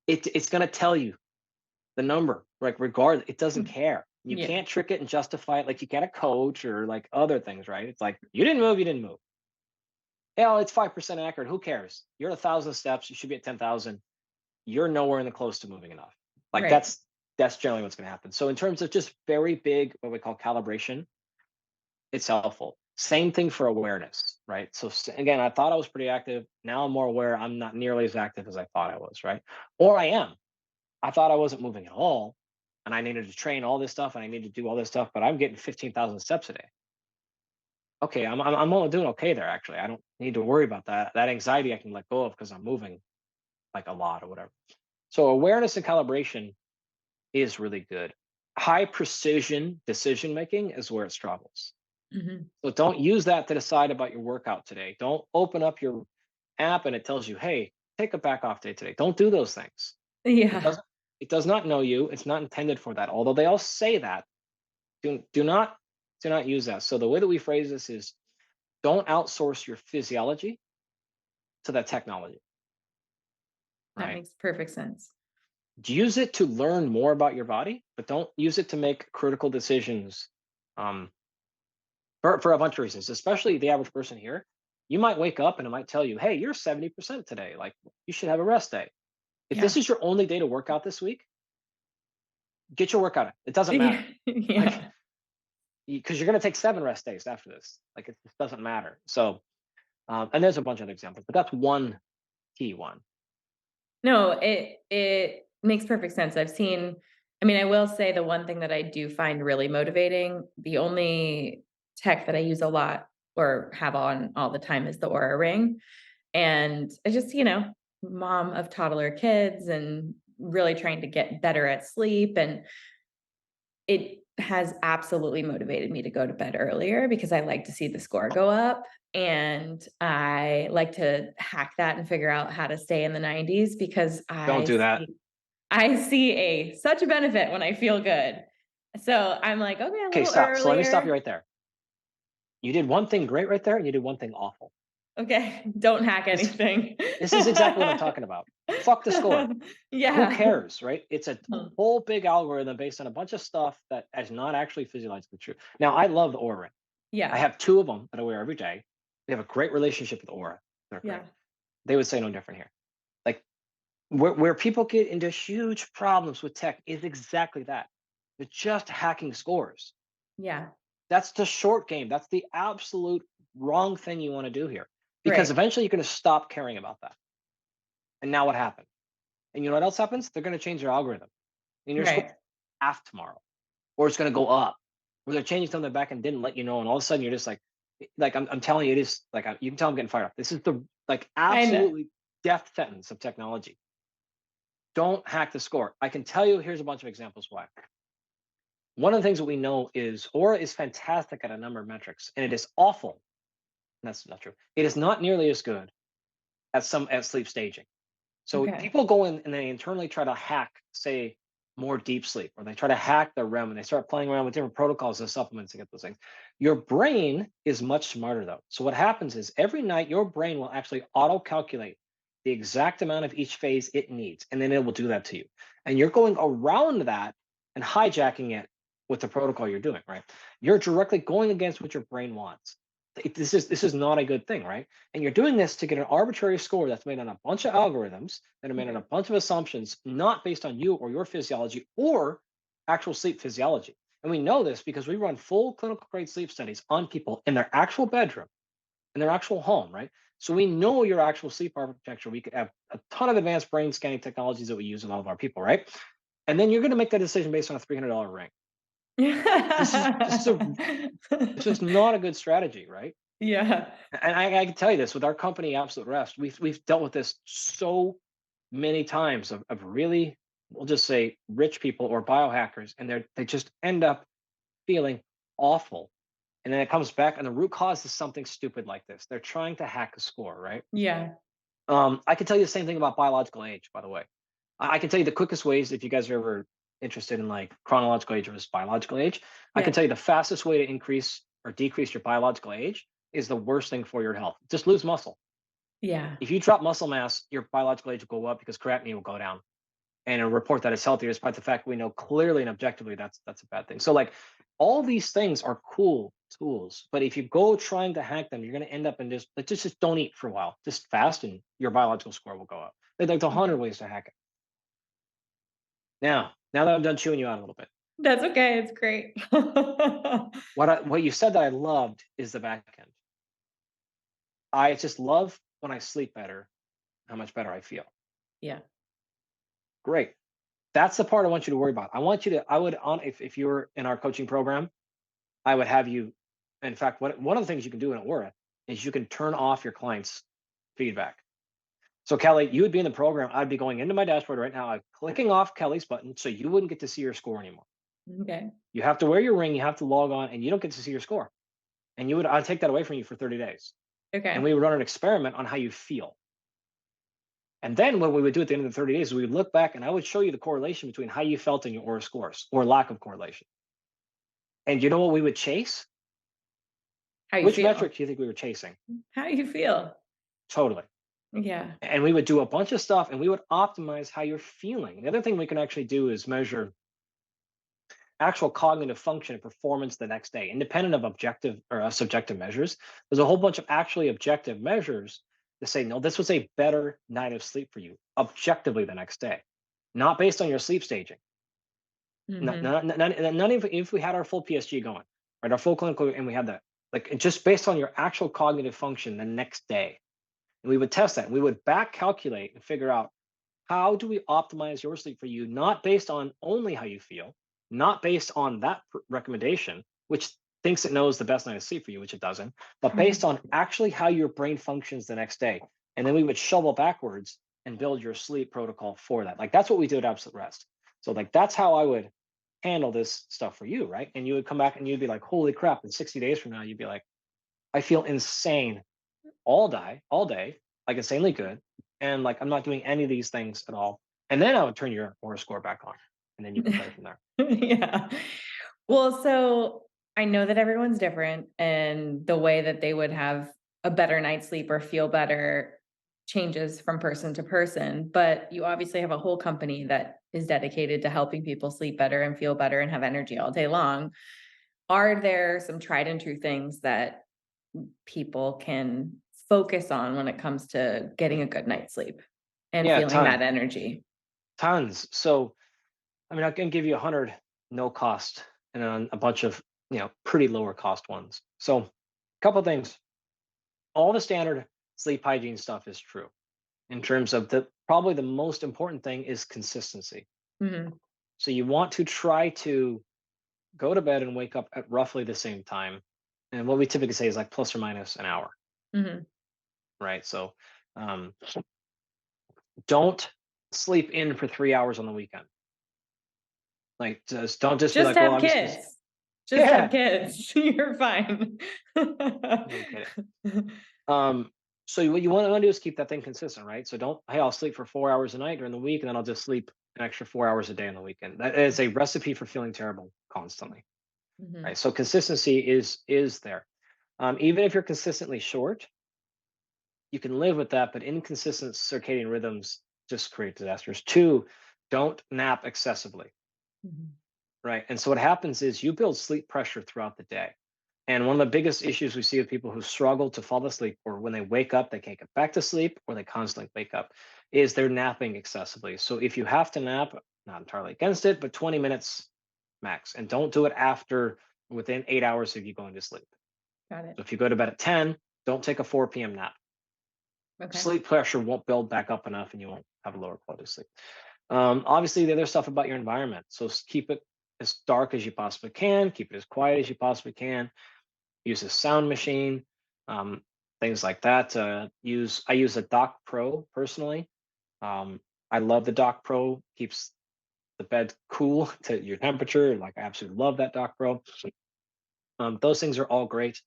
it's going to tell you the number, like regard, it doesn't Mm. care. You Yeah. can't trick it and justify it like you can a coach or like other things, right? It's like you didn't move, you didn't move. Yeah, it's 5% accurate. Who cares? You're at 1,000 steps. You should be at 10,000. You're nowhere in the close to moving enough. Like Right. that's generally what's going to happen. So in terms of just very big, what we call calibration, it's helpful. Same thing for awareness, right? So again, I thought I was pretty active. Now I'm more aware. I'm not nearly as active as I thought I was, right? Or I am. I thought I wasn't moving at all, and I needed to train all this stuff, and I need to do all this stuff, but I'm getting 15,000 steps a day. Okay, I'm only doing okay there. Actually, I don't need to worry about that. That anxiety I can let go of because I'm moving like a lot or whatever. So awareness and calibration is really good. High precision decision making is where it struggles. Hmm. So don't use that to decide about your workout today. Don't open up your app and it tells you, hey, take a back off day today. Don't do those things. It Yeah. doesn't it does not know you. It's not intended for that. Although they all say that, do not use that. So the way that we phrase this is don't outsource your physiology to that technology, That right? makes perfect sense. Use it to learn more about your body, but don't use it to make critical decisions um, for a bunch of reasons, especially the average person here. You might wake up and it might tell you, hey, you're 70% today. Like you should have a rest day. If this Yeah. is your only day to work out this week, get your workout in. It doesn't Yeah. matter. Like, Yeah. because you're going to take 7 rest days after this. Like, it just doesn't matter. So, and there's a bunch of other examples, but that's one key one. No, it makes perfect sense. I've seen, I mean, I will say the one thing that I do find really motivating, the only tech that I use a lot or have on all the time is the Aura Ring. And I just, mom of toddler kids and really trying to get better at sleep. And it has absolutely motivated me to go to bed earlier because I like to see the score go up. And I like to hack that and figure out how to stay in the 90s because Don't do that. I see a such a benefit when I feel good. So I'm like, okay, a Okay, little stop. So let me stop you earlier. right there. You did one thing great right there, and you did one thing awful. Okay, don't hack This anything. this is exactly what I'm talking about. Fuck the score. Who Yeah. cares, right? It's a whole big algorithm based on a bunch of stuff that is not actually physiologically true. Now, I love the Aura Ring. I Yeah. have 2 of them that I wear every day. We have a great relationship with Aura. They're great. Yeah. They would say no different here. Like, where people get into huge problems with tech is exactly that. They're just hacking scores. Yeah. That's the short game. That's the absolute wrong thing you want to do here. Because Right. eventually you're going to stop caring about that. And now what happened? And you know what else happens? They're going to change their algorithm. And your score Right. half tomorrow. Or it's going to go up. Or they're changing something back and didn't let you know. And all of a sudden you're just like I'm telling you, it is like you can tell I'm getting fired up. This is the like I know. absolutely death sentence of technology. Don't hack the score. I can tell you, here's a bunch of examples why. One of the things that we know is Aura is fantastic at a number of metrics, and it is awful. That's not true. It is not nearly as good as some at sleep staging. So Okay. people go in and they internally try to hack, say, more deep sleep, or they try to hack their REM and they start playing around with different protocols and supplements to get those things. Your brain is much smarter though. So what happens is every night your brain will actually auto calculate the exact amount of each phase it needs, and then it will do that to you. And you're going around that and hijacking it with the protocol you're doing, right? You're directly going against what your brain wants. This is not a good thing, right? And you're doing this to get an arbitrary score that's made on a bunch of algorithms that are made on a Right. bunch of assumptions, not based on you or your physiology or actual sleep physiology. And we know this because we run full clinical grade sleep studies on people in their actual bedroom, in their actual home, right? So we know your actual sleep architecture. We could have a ton of advanced brain scanning technologies that we use in all of our people, right? And then you're going to make that decision based on a $300 ring. This is not a good strategy, right? Yeah. And I can tell you this with our company, Absolute Rest, we've dealt with this so many times of really, we'll just say, rich people or biohackers, and they just end up feeling awful. And then it comes back, and the root cause is something stupid like this. They're trying to hack a score, right? Yeah. I can tell you the same thing about biological age, by the way. I can tell you the quickest ways if you guys are ever interested in like chronological age versus biological age. I can Yeah. tell you the fastest way to increase or decrease your biological age is the worst thing for your health. Just lose muscle. Yeah. If you drop muscle mass, your biological age will go up because creatinine will go down. and a report that it's healthier despite the fact we know clearly and objectively that's a bad thing. So like all these things are cool tools, but if you go trying to hack them, you're going to end up in just like just don't eat for a while, just fast, and your biological score will go up. There's like 100 ways to hack it. Now that I'm done chewing you out a little bit, That's okay. It's great. what you said that I loved is the back end. I just love when I sleep better, how much better I feel. Yeah. Great. That's the part I want you to worry about. I want you to, I would, on if you were in our coaching program, I would have you, in fact, one of the things you can do in Aura is you can turn off your client's feedback. So Kelly, you would be in the program. I'd be going into my dashboard right now. I'm clicking off Kelly's button so you wouldn't get to see your score anymore. Okay. You have to wear your ring, you have to log on, and you don't get to see your score. And I'd take that away from you for 30 days. And Okay. we would run an experiment on how you feel. And then what we would do at the end of the 30 days is we would look back and I would show you the correlation between how you felt in your Aura scores or lack of correlation. And you know what we would chase? How you Which feel? metric do you think we were chasing? How you feel? Totally. Yeah. And we would do a bunch of stuff and we would optimize how you're feeling. The other thing we can actually do is measure actual cognitive function and performance the next day, independent of objective or subjective measures. There's a whole bunch of actually objective measures to say, no, this was a better night of sleep for you objectively the next day, not based on your sleep staging. Hmm. Not even if we had our full PSG going, right? Our full clinical, and we had that, like just based on your actual cognitive function the next day. And we would test that. And we would back calculate and figure out how do we optimize your sleep for you, not based on only how you feel, not based on that recommendation, which thinks it knows the best night of sleep for you, which it doesn't, but based on actually how your brain functions the next day. And then we would shovel backwards and build your sleep protocol for that. Like that's what we do at Absolute Rest. So like that's how I would handle this stuff for you, right? And you would come back and you'd be like, holy crap, in 60 days from now, you'd be like, I feel insane all day, like insanely good. And like I'm not doing any of these things at all. And then I would turn your Aura score back on. And then you can play from there. Yeah. Well, so I know that everyone's different and the way that they would have a better night's sleep or feel better changes from person to person, but you obviously have a whole company that is dedicated to helping people sleep better and feel better and have energy all day long. Are there some tried and true things that people can focus on when it comes to getting a good night's sleep and Yeah, feeling that energy? tons. So I mean, I can give you 100 no cost and then a bunch of, pretty lower cost ones. So a couple things. All the standard sleep hygiene stuff is true in terms of the probably the most important thing is consistency. Mhm. So you want to try to go to bed and wake up at roughly the same time. And what we typically say is like plus or minus an hour, Mhm. right? So um, don't sleep in for 3 hours on the weekend. Like just don't just be Just like, well, have I'm just gonna kids. Just have yeah, kids. You're fine. no kidding. Um, so what you want to do is keep that thing consistent, right? So don't, hey, I'll sleep for 4 hours a night during the week, and then I'll just sleep an extra 4 hours a day on the weekend. That is a recipe for feeling terrible constantly, right? Mhm. So consistency is there. Even if you're consistently short, you can live with that, but inconsistent circadian rhythms just create disasters. Two, don't nap excessively, Mhm. right? And so what happens is you build sleep pressure throughout the day. And one of the biggest issues we see with people who struggle to fall asleep, or when they wake up, they can't get back to sleep, or they constantly wake up, is they're napping excessively. So if you have to nap, not entirely against it, but 20 minutes max. And don't do it after within 8 hours of you going to sleep. Got it. So if you go to bed at 10, don't take a 4 p.m. nap. Okay. Sleep pressure won't build back up enough and you won't have a lower quality of sleep. Obviously, the other stuff about your environment. So keep it as dark as you possibly can, keep it as quiet as you possibly can, use a sound machine, um, things like that. I use a Dock Pro personally. I love the Dock Pro. Keeps the bed cool to your temperature. Like I absolutely love that Dock Pro. Those things are all great.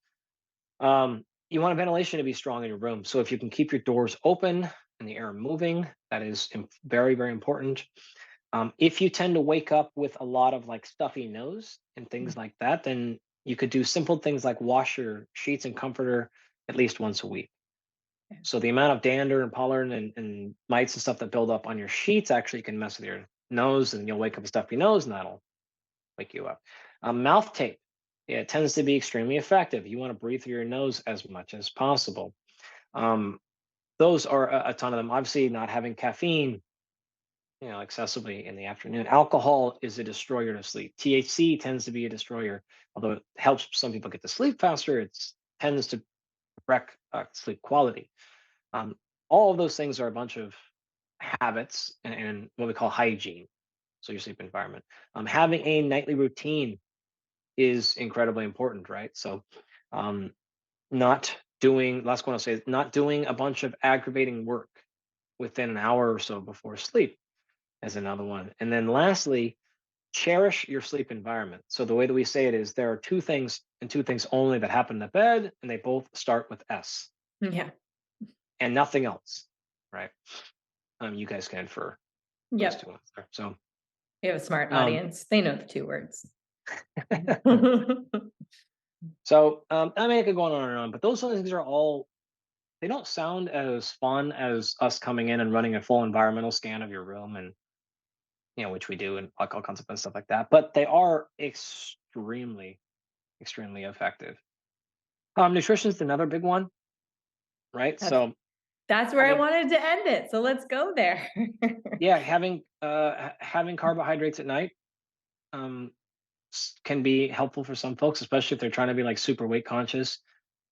You want ventilation to be strong in your room. So if you can keep your doors open and the air moving, that is very, very important. If you tend to wake up with a lot of like stuffy nose and things like that, then you could do simple things like wash your sheets and comforter at least once a week. Yeah. So the amount of dander and pollen and mites and stuff that build up on your sheets actually can mess with your nose, and you'll wake up with stuffy nose, and that'll wake you up. Mouth tape, yeah, it tends to be extremely effective. You want to breathe through your nose as much as possible. Um, those are a ton of them. Obviously, not having caffeine, excessively in the afternoon. Alcohol is a destroyer to sleep. THC tends to be a destroyer, although it helps some people get to sleep faster. It tends to wreck sleep quality. Um, all of those things are a bunch of habits and what we call hygiene. So your sleep environment. Having a nightly routine is incredibly important, right? So, um, not doing last one I'll say is not doing a bunch of aggravating work within an hour or so before sleep as another one. And then lastly, cherish your sleep environment. So the way that we say it is there are two things and two things only that happen in the bed, and they both start with S Yeah. and nothing else, right? You guys can infer those two Yep. ones there. So, You have a smart um, audience. They know the 2 words. I mean, I could go on and on, but those things are all they don't sound as fun as us coming in and running a full environmental scan of your room and which we do and like all kinds of fun stuff like that. But they are extremely, extremely effective. Nutrition is another big one, right? That's So that's where I having wanted to end it, so let's go there. yeah, having carbohydrates at night um can be helpful for some folks, especially if they're trying to be like super weight conscious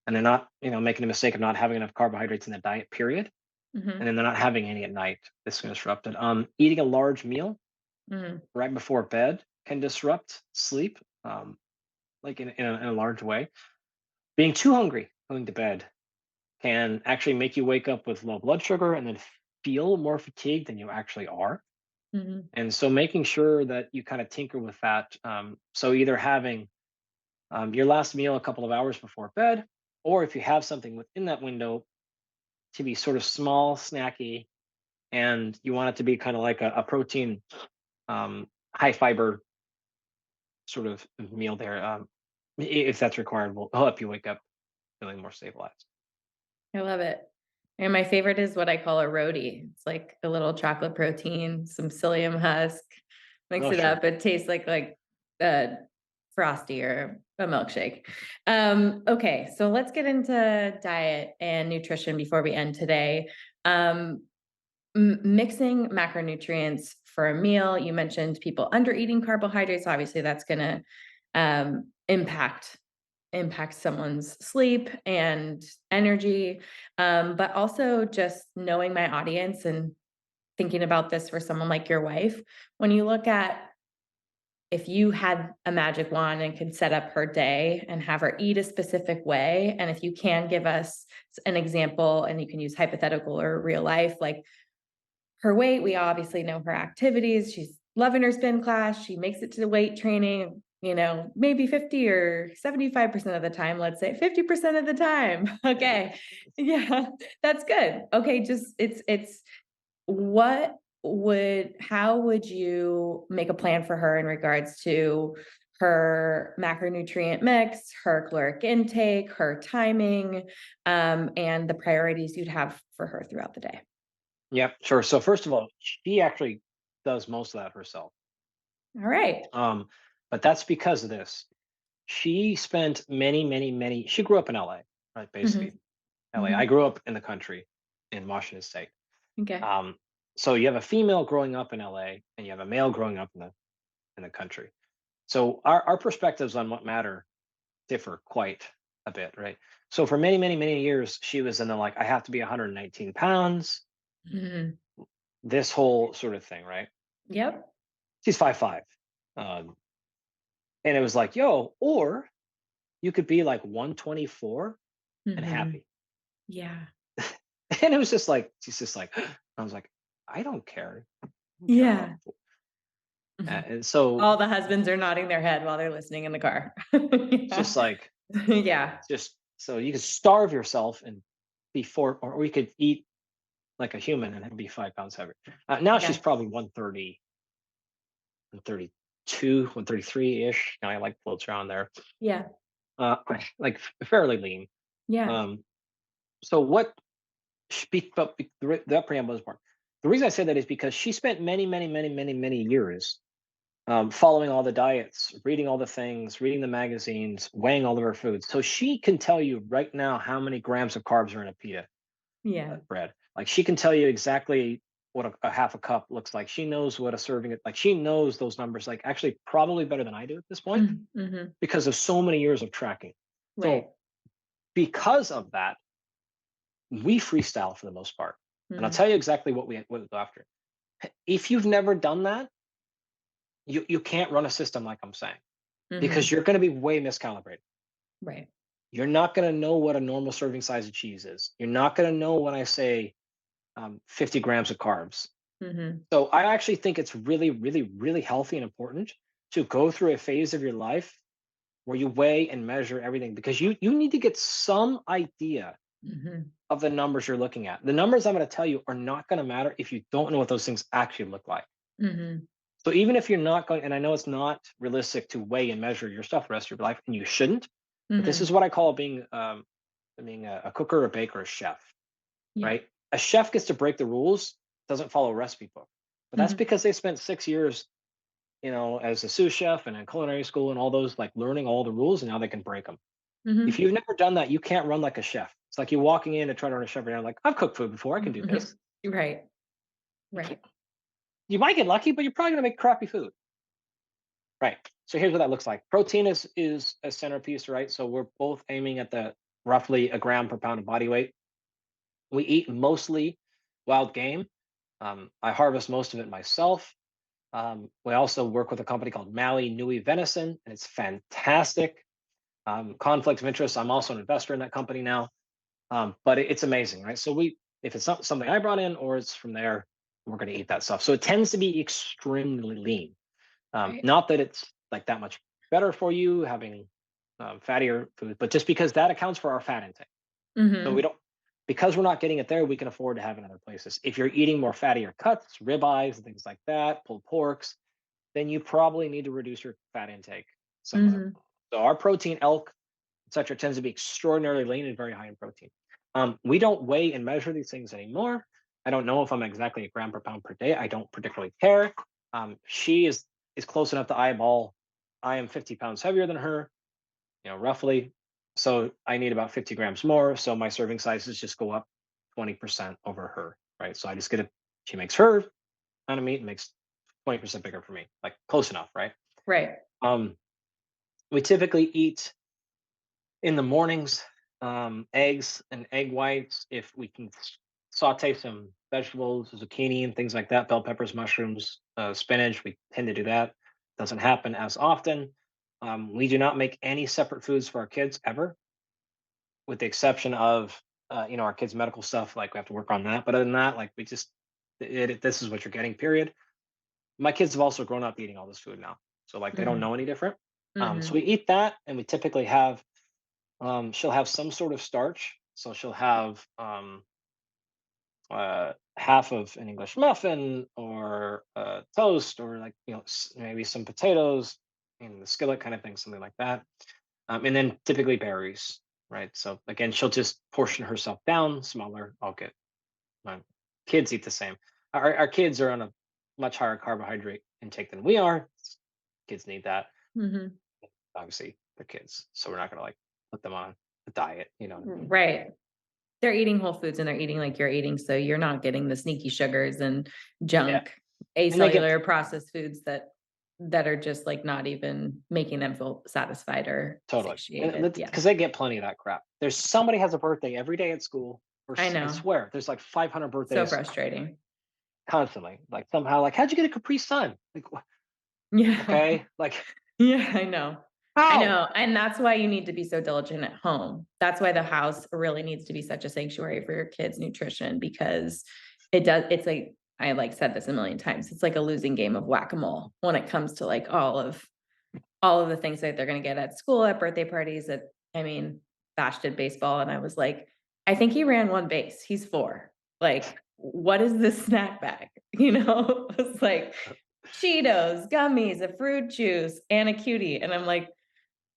and they're not, making the mistake of not having enough carbohydrates in the diet period. And Mhm, then they're not having any at night. This can disrupt it. Eating a large meal mhm, right before bed can disrupt sleep, like in a large way. Being too hungry going to bed can actually make you wake up with low blood sugar and then feel more fatigued than you actually are. mhm, And so making sure that you kind of tinker with that. So either having your last meal a couple of hours before bed, or if you have something within that window to be sort of small, snacky, and you want it to be kind of like a protein, high fiber sort of meal there. If that's required, will help you wake up feeling more stabilized. I love it. And my favorite is what I call a roadie. It's like a little chocolate protein, some psyllium husk, mix Oh, it sure. up. It tastes like a Frosty or a milkshake. Okay, so let's get into diet and nutrition before we end today. Um, Mixing macronutrients for a meal. You mentioned people under eating carbohydrates. Obviously, that's going to impact someone's sleep and energy. But also just knowing my audience and thinking about this for someone like your wife. When you look at if you had a magic wand and could set up her day and have her eat a specific way, and if you can give us an example, and you can use hypothetical or real life, like her weight, we obviously know her activities. She's loving her spin class. She makes it to the weight training, maybe 50 or 75% of the time, let's say 50% of the time. Yeah. Okay. Yeah, that's good. Okay, just it's what would how would you make a plan for her in regards to her macronutrient mix, her caloric intake, her timing, and the priorities you'd have for her throughout the day? Yeah, sure. So first of all, she actually does most of that herself. All right. Um, but that's because of this. She spent many, many, many. She grew up in LA, right? Mhm, Basically, LA. I mhm. grew up in the country in Washington State. Okay. Um, so you have a female growing up in LA, and you have a male growing up in the country. So our perspectives on what matter differ quite a bit, right? So for many, many, many years, she was in the like, I have to be 119 pounds, Mhm. this whole sort of thing, right? Yep. She's 5'5". And it was like, yo, or you could be like 124 and Mhm. happy. Yeah. And it was just like, she's just like, I was like, I don't care. I don't care about, Yeah. Mhm. and so All the husbands are nodding their head while they're listening in the car. it's Yeah. just like, Yeah. just so you could starve yourself and be four, or you could eat like a human and be 5 pounds heavier. Now she's Yeah. probably 130, 132, 133 ish. I like floats around there. Yeah. Uh, like fairly lean. Yeah. Um, so what? That preamble is important. The reason I say that is because she spent many, many, many, many, many years following all the diets, reading all the things, reading the magazines, weighing all of her foods. So she can tell you right now how many grams of carbs are in a pita Yeah. bread. Like she can tell you exactly what a half a cup looks like. She knows what a serving like she knows those numbers like actually probably better than I do at this point Mm-hmm. because of so many years of tracking. Right. So because of that, we freestyle for the most part. And I'll Mm-hmm. tell you exactly what we go after. If you've never done that, you can't run a system like I'm saying Mm-hmm. because you're going to be way miscalibrated. Right. You're not going to know what a normal serving size of cheese is. You're not going to know when I say 50 grams of carbs. Mm-hmm. So I actually think it's really, really, really healthy and important to go through a phase of your life where you weigh and measure everything because you need to get some idea Mm-hmm. of the numbers you're looking at. The numbers I'm going to tell you are not going to matter if you don't know what those things actually look like. Mm-hmm. So even if you're not going, and I know it's not realistic to weigh and measure your stuff the rest of your life, and you shouldn't, but this Mm-hmm. is what I call being a cooker, a baker, a chef, Yeah. right? A chef gets to break the rules, doesn't follow a recipe book, but that's Mm-hmm. because they spent 6 years, as a sous chef and in culinary school and all those, like learning all the rules, and now they can break them. If Mm-hmm. you've never done that, you can't run like a chef. It's like you walking in to try to run a chef, and you're like, I've cooked food before, I can do this. Right. Right. You might get lucky, but you're probably gonna make crappy food. Right. So here's what that looks like. Protein is a centerpiece, right? So we're both aiming at the roughly a gram per pound of body weight. We eat mostly wild game. I harvest most of it myself. We also work with a company called Maui Nui Venison, and it's fantastic. Conflict of interest. I'm also an investor in that company now, but it's amazing, right? So if it's not something I brought in or it's from there, we're going to eat that stuff. So it tends to be extremely lean. Right. Not that it's like that much better for you having fattier food, but just because that accounts for our fat intake. So we Mm-hmm. don't, because we're not getting it there, we can afford to have it in other places. If you're eating more fattier cuts, ribeyes, and things like that, pulled porks, then you probably need to reduce your fat intake somewhere. Mm-hmm. So our protein, elk, etc., tends to be extraordinarily lean and very high in protein. We don't weigh and measure these things anymore. I don't know if I'm exactly a gram per pound per day. I don't particularly care. She is close enough to eyeball. I am 50 pounds heavier than her, roughly. So I need about 50 grams more. So my serving sizes just go up 20% over her, right? So I just get it. She makes her amount of meat and makes 20% bigger for me, like close enough, right? Right. Um, we typically eat in the mornings, eggs and egg whites. If we can saute some vegetables, zucchini and things like that, bell peppers, mushrooms, spinach, we tend to do that. Doesn't happen as often. We do not make any separate foods for our kids ever, with the exception of our kids' medical stuff. Like we have to work on that. But other than that, like we just this is what you're getting. Period. My kids have also grown up eating all this food now, so like they don't Mm-hmm. know any different. So Mm-hmm. we eat that, and we typically have she'll have some sort of starch. So she'll have half of an English muffin or toast or like, maybe some potatoes in the skillet kind of thing, something like that. And then typically berries, right? So again, she'll just portion herself down smaller. I'll get my kids eat the same. Our kids are on a much higher carbohydrate intake than we are. Kids need that. Mm-hmm. Obviously, they're kids. So we're not going to like put them on a diet. You know what I mean? Right. They're eating whole foods and they're eating like you're eating, so you're not getting the sneaky sugars and Yeah. junk, And they get acellular processed foods that are just like not even making them feel satisfied or totally, and satiated. Yeah. because they get plenty of that crap. There's somebody has a birthday every day at school, I I know. swear, there's like 500 So birthdays frustrating. constantly. Like somehow, like, how'd you get a Capri Sun? Like, Yeah. okay, like Yeah, I know. I how? know. And that's why you need to be so diligent at home. That's why the house really needs to be such a sanctuary for your kids' nutrition because it's like, I like said this a million times. It's like a losing game of whack-a-mole when it comes to like all of the things that they're going to get at school, at birthday parties, I mean, Bash did baseball and I was like, I think he ran one base. He's 4. Like, what is this snack bag? It's like Cheetos, gummies, a fruit juice, and a cutie. And I'm like,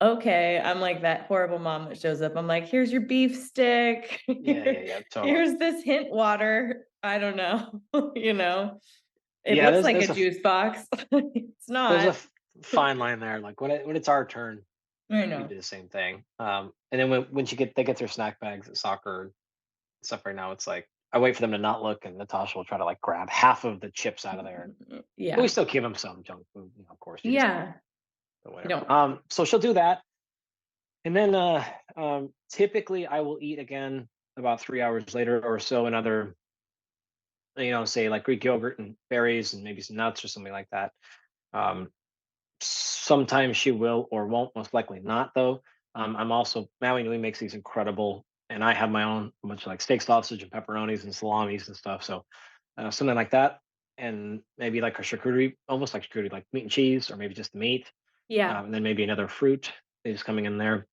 okay, I'm like that horrible mom that shows up. I'm like, "Here's your beef stick. Yeah, yeah, yeah, totally. Here's this hint water." I don't know, you know? It Yeah, looks there's like a there's a juice box. It's there's a not. fine line there. Like when it's our turn, I we know. do the same thing. And then when they get their snack bags at soccer and stuff right now, it's like I wait for them to not look, and Natasha will try to like grab half of the chips out of there. But we Yeah. still give them some junk food, of course. You just Yeah. but You whatever. don't. So she'll do that, and then typically I will eat again about 3 hours later or so. Another, say like Greek yogurt and berries and maybe some nuts or something like that. Um, Sometimes she will or won't, most likely not though. I'm also Maui Nui makes these incredible, and I have my own much like steak sausage and pepperonis and salamis and stuff. So something like that, and maybe like a charcuterie, almost like charcuterie, like meat and cheese, or maybe just the meat, Yeah. and then maybe another fruit is coming in there.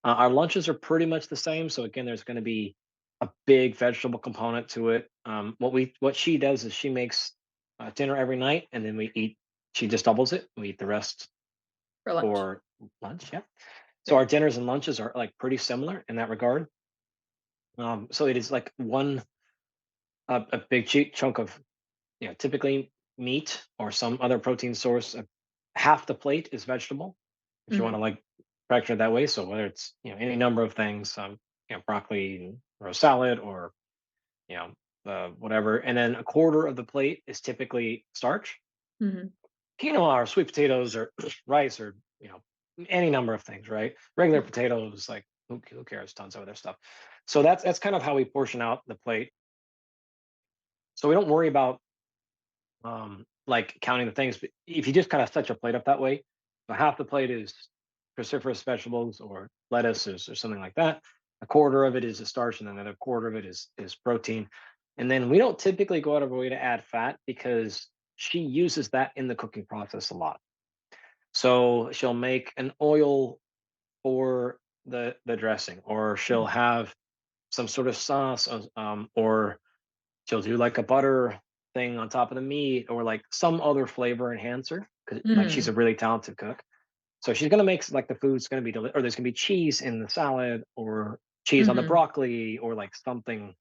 Our lunches are pretty much the same. So again, there's going to be a big vegetable component to it. What she does is she makes dinner every night, and then we eat. She just doubles it. We eat the rest For lunch. for lunch. Yeah. So our Great. dinners and lunches are like pretty similar in that regard. So it is like one a big chunk of typically meat or some other protein source. Half the plate is vegetable, if you want to Mhm. like factor it that way. So whether it's any number of things, broccoli or a salad or you know whatever, and then a quarter of the plate is typically starch, Mhm. quinoa or sweet potatoes or rice or any number of things, right? Regular potatoes, like who cares? Tons of other stuff. So that's kind of how we portion out the plate. So we don't worry about like counting the things. But if you just kind of set your plate up that way, so half the plate is cruciferous vegetables or lettuce or something like that. A quarter of it is a starch, and then another quarter of it is protein. And then we don't typically go out of our way to add fat because she uses that in the cooking process a lot. So she'll make an oil for the dressing, or she'll Mhm. have some sort of sauce, or she'll do like a butter thing on top of the meat, or like some other flavor enhancer. Cause like she's a Mhm. really talented cook. So she's gonna make like the food's gonna be or there's gonna be cheese in the salad, or cheese on the Mhm. broccoli, or like something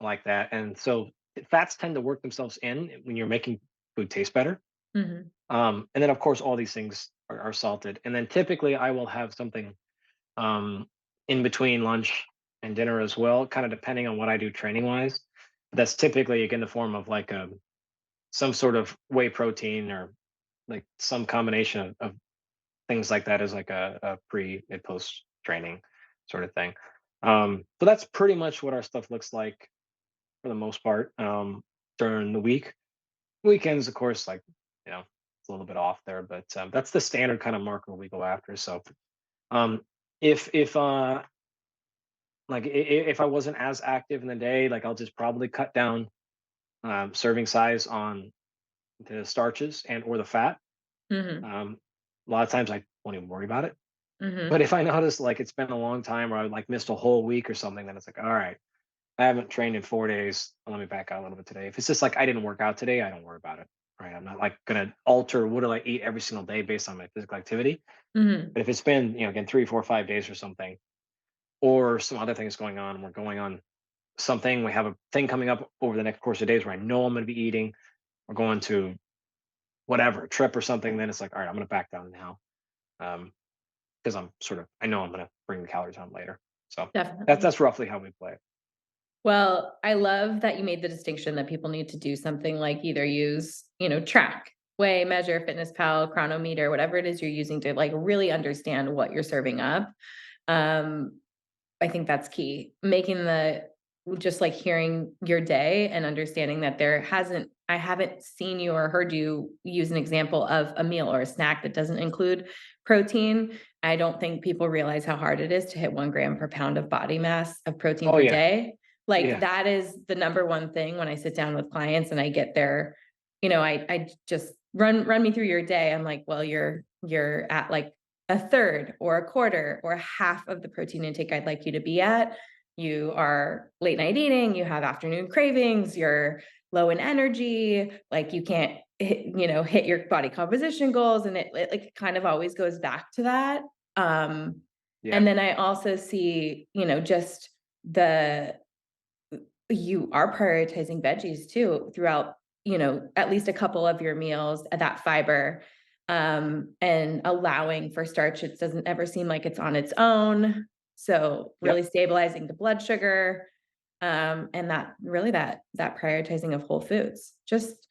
like that. And so fats tend to work themselves in when you're making food taste better. Mhm. And then of course all these things are salted. And then typically I will have something um, in between lunch and dinner as well, kind of depending on what I do training wise. But that's typically again the form of like some sort of whey protein or like some combination of things like that as like a pre mid post training sort of thing. So that's pretty much what our stuff looks like for the most part during the week. Weekends, of course, like it's a little bit off there, but that's the standard kind of marker we go after. So um, if like if I wasn't as active in the day, like I'll just probably cut down serving size on the starches and or the fat. Mhm. A lot of times I won't even worry about it. But Mhm. if I notice like it's been a long time or I like missed a whole week or something, then it's like, all right, I haven't trained in 4 days. Let me back out a little bit today. If it's just like I didn't work out today, I don't worry about it. Right. I'm not like gonna alter what do I eat every single day based on my physical activity. Mhm. But if it's been, again, 3, 4, 5 days or something, or some other things going on, and we're going on something. We have a thing coming up over the next course of days where I know I'm going to be eating. We're going to whatever trip or something. Then it's like, all right, I'm going to back down now because I know I'm going to bring the calories on later. So Definitely. that's roughly how we play it. Well, I love that you made the distinction that people need to do something like either use, track, weigh, measure, fitness pal, chronometer, whatever it is you're using to like really understand what you're serving up. Um, I think that's key. Making the just like hearing your day and understanding that I haven't seen you or heard you use an example of a meal or a snack that doesn't include protein. I don't think people realize how hard it is to hit 1 gram per pound of body mass of protein Oh per yeah, day. Like yeah, that is the number one thing when I sit down with clients and I get their, I just run me through your day. I'm like, well, you're at like a third or a quarter or half of the protein intake I'd like you to be at. You are late night eating, you have afternoon cravings, you're low in energy, like you can't hit your body composition goals. And it like kind of always goes back to that. Um, Yeah. and then I also see, just the you are prioritizing veggies too throughout, at least a couple of your meals, that fiber, and allowing for starch. It doesn't ever seem like it's on its own. So really Yep. stabilizing the blood sugar, and that prioritizing of whole foods. Just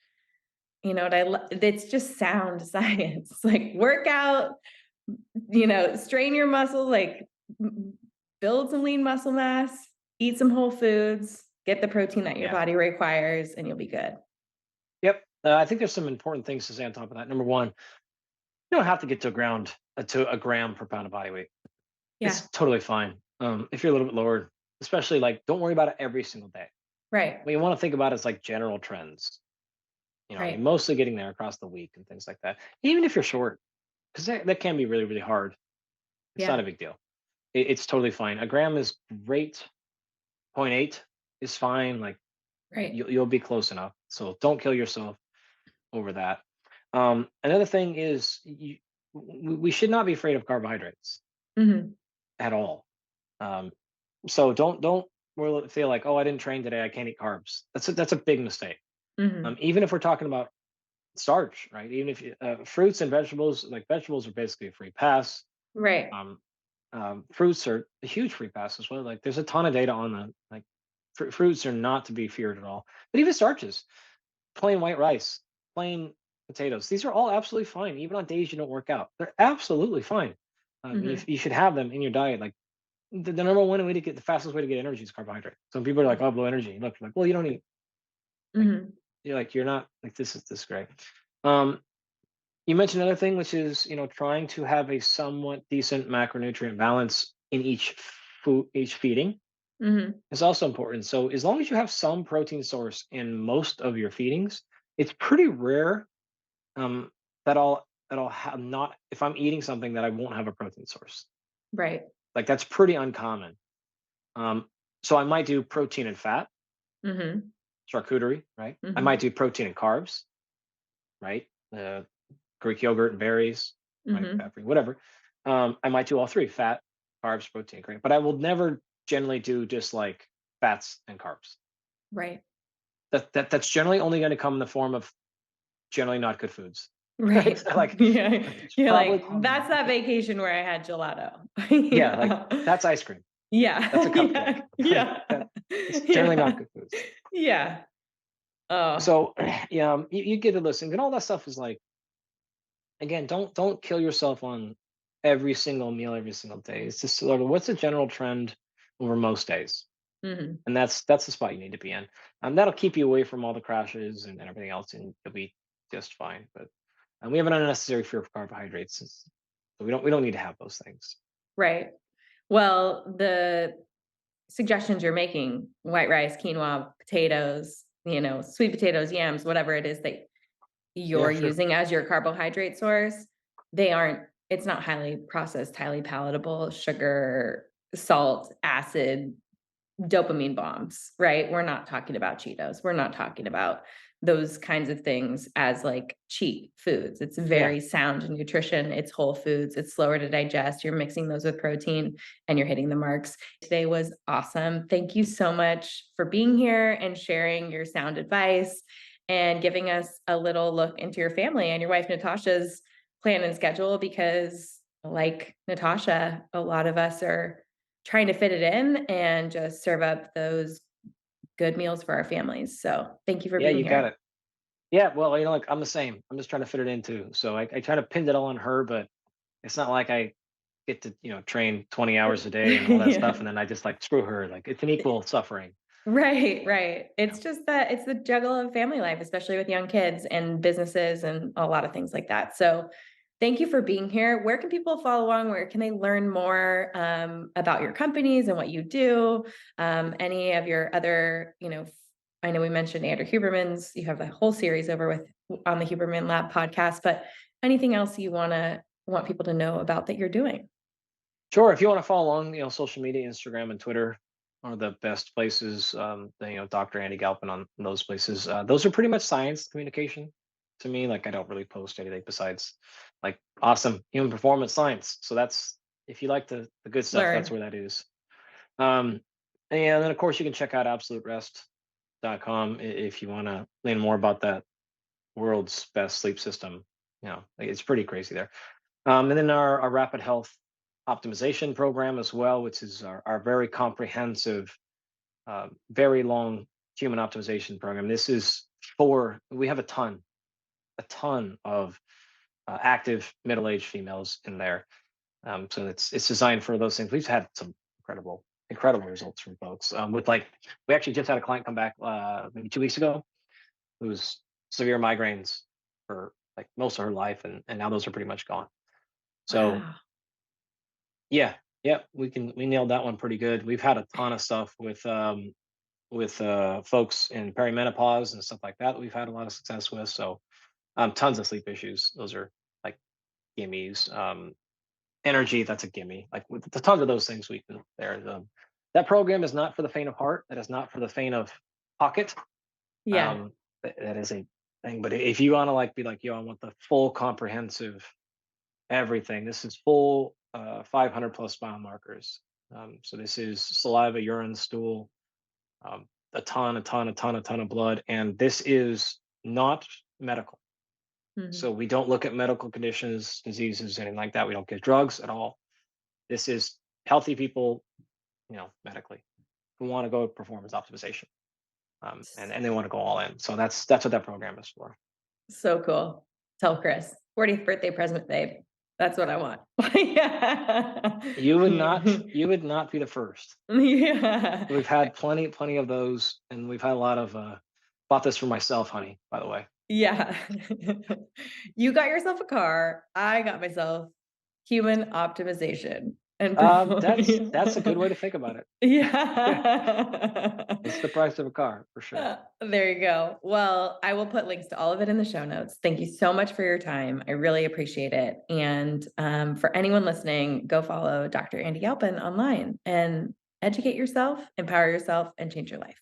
it's just sound science. Like workout, strain your muscle, like build some lean muscle mass, eat some whole foods, get the protein that your Yeah. body requires, and you'll be good. Yep. I think there's some important things to say on top of that. Number one, you don't have to get to a gram per pound of body weight. Yeah. It's totally fine. If you're a little bit lower, especially like don't worry about it every single day. Right. What you want to think about is like general trends. You're Right. mostly getting there across the week and things like that. Even if you're short, because that can be really, really hard. It's not Yeah. a big deal. It's totally fine. A gram is great. Zero point 0.8 is fine. Like Right. you'll be close enough. So don't kill yourself over that. Another thing is we should not be afraid of carbohydrates Mhm. at all. Um, so don't feel like, oh, I didn't train today, I can't eat carbs. That's a big mistake. Mhm. Even if we're talking about starch, right? Even if fruits and vegetables, like vegetables, are basically a free pass. Right. Um, Fruits are a huge free pass as well. Like there's a ton of data on that. Like fruits are not to be feared at all. But even starches, plain white rice, plain potatoes. These are all absolutely fine, even on days you don't work out. They're absolutely fine. Mhm. You should have them in your diet. Like the number one way to get the fastest way to get energy is carbohydrate. Some people are like, "Oh, low energy." Look, like, well, you don't eat. Like, Mhm. you're not like this is great. Um, you mentioned another thing, which is trying to have a somewhat decent macronutrient balance in each feeding Mhm. is also important. So as long as you have some protein source in most of your feedings, it's pretty rare um, that I'll have not if I'm eating something that I won't have a protein source. Right. Like that's pretty uncommon. Um, so I might do protein and fat, Mhm. charcuterie, right? I might Mhm. do protein and carbs, right? Greek yogurt and berries, right? Mhm. Fat free, whatever. I might do all three: fat, carbs, protein, great. But I will never generally do just like fats and carbs. Right. That's generally only going to come in the form of generally not good foods, right? Right. So like, Yeah. it's You're probably like, common. that's that vacation where I had gelato. Yeah, like Yeah. that's ice cream. That's a Yeah. cupcake. Yeah. Like Yeah. that. It's generally not Yeah. good foods. Yeah. Oh. So yeah, you get to listen, and all that stuff is like, again, don't kill yourself on every single meal every single day. It's just sort of what's the general trend over most days, Mhm. and that's the spot you need to be in. That'll keep you away from all the crashes and everything else, and you'll be just fine. But we have an unnecessary fear of carbohydrates, so we don't need to have those things. Right. Well, the suggestions you're making, white rice, quinoa, potatoes, sweet potatoes, yams, whatever it is that Yeah, you're sure. using as your carbohydrate source, it's not highly processed, highly palatable, sugar, salt, acid, dopamine bombs, right? We're not talking about Cheetos. We're not talking about those kinds of things as like cheap foods. It's Yeah, very sound in nutrition. It's whole foods. It's slower to digest. You're mixing those with protein and you're hitting the marks. Today was awesome. Thank you so much for being here and sharing your sound advice and giving us a little look into your family and your wife Natasha's plan and schedule because like Natasha, a lot of us are trying to fit it in and just serve up those good meals for our families. So thank you for yeah, being you got here. it. Yeah, well, like I'm the same. I'm just trying to fit it in too. So I try to pin it all on her, but it's not like I get to train 20 hours a day and all that stuff, Yeah. and then I just like screw her. Like it's an equal suffering. Right, right. You It's know. just that it's the juggle of family life, especially with young kids and businesses and a lot of things like that. So thank you for being here. Where can people follow along? Where can they learn more about your companies and what you do? Any of your other, I know we mentioned Andrew Huberman's, you have a whole series over with on the Huberman Lab podcast, but anything else you want people to know about that you're doing? Sure. If you want to follow along, social media, Instagram and Twitter are the best places. Dr. Andy Galpin on those places. Those are pretty much science communication to me. Like I don't really post anything besides like awesome human performance science. So If you like the good stuff, that's Learn. where that is. Um, and then of course you can check out absoluterest.com if you want to learn more about that world's best sleep system. Like, it's pretty crazy there. And then our rapid health optimization program as well, which is our very comprehensive, very long human optimization program. This is we have a ton of active middle-aged females in there. So it's designed for those things. We've had some incredible results from folks. With like, we actually just had a client come back maybe 2 weeks ago who's severe migraines for like most of her life, and now those are pretty much gone. So Wow. yeah, yeah, we nailed that one pretty good. We've had a ton of stuff with folks in perimenopause and stuff like that we've had a lot of success with. So tons of sleep issues. Those are like gimmies. Energy, that's a gimme. Like with the tons of those things we can there. That program is not for the faint of heart. That is not for the faint of pocket. Yeah. Um, that is a thing. But if you want to like be like, yo, I want the full comprehensive everything. This is full 500 plus biomarkers. So this is saliva, urine, stool, a ton of blood, and this is not medical. Mhm. So we don't look at medical conditions, diseases, anything like that. We don't give drugs at all. This is healthy people, medically, who want to go performance optimization, and they want to go all in. So that's what that program is for. So cool. Tell Chris, 40th birthday present, babe. That's what I want. Yeah. You would not be the first. Yeah. We've had plenty of those, and we've had a lot of. Bought this for myself, honey. By the way, Yeah. You got yourself a car. I got myself human optimization and that's a good way to think about it. Yeah, yeah. it's the price of a car for sure. There you go. Well, I will put links to all of it in the show notes. Thank you so much for your time. I really appreciate it. And for anyone listening, go follow Dr. Andy Galpin online and educate yourself, empower yourself, and change your life.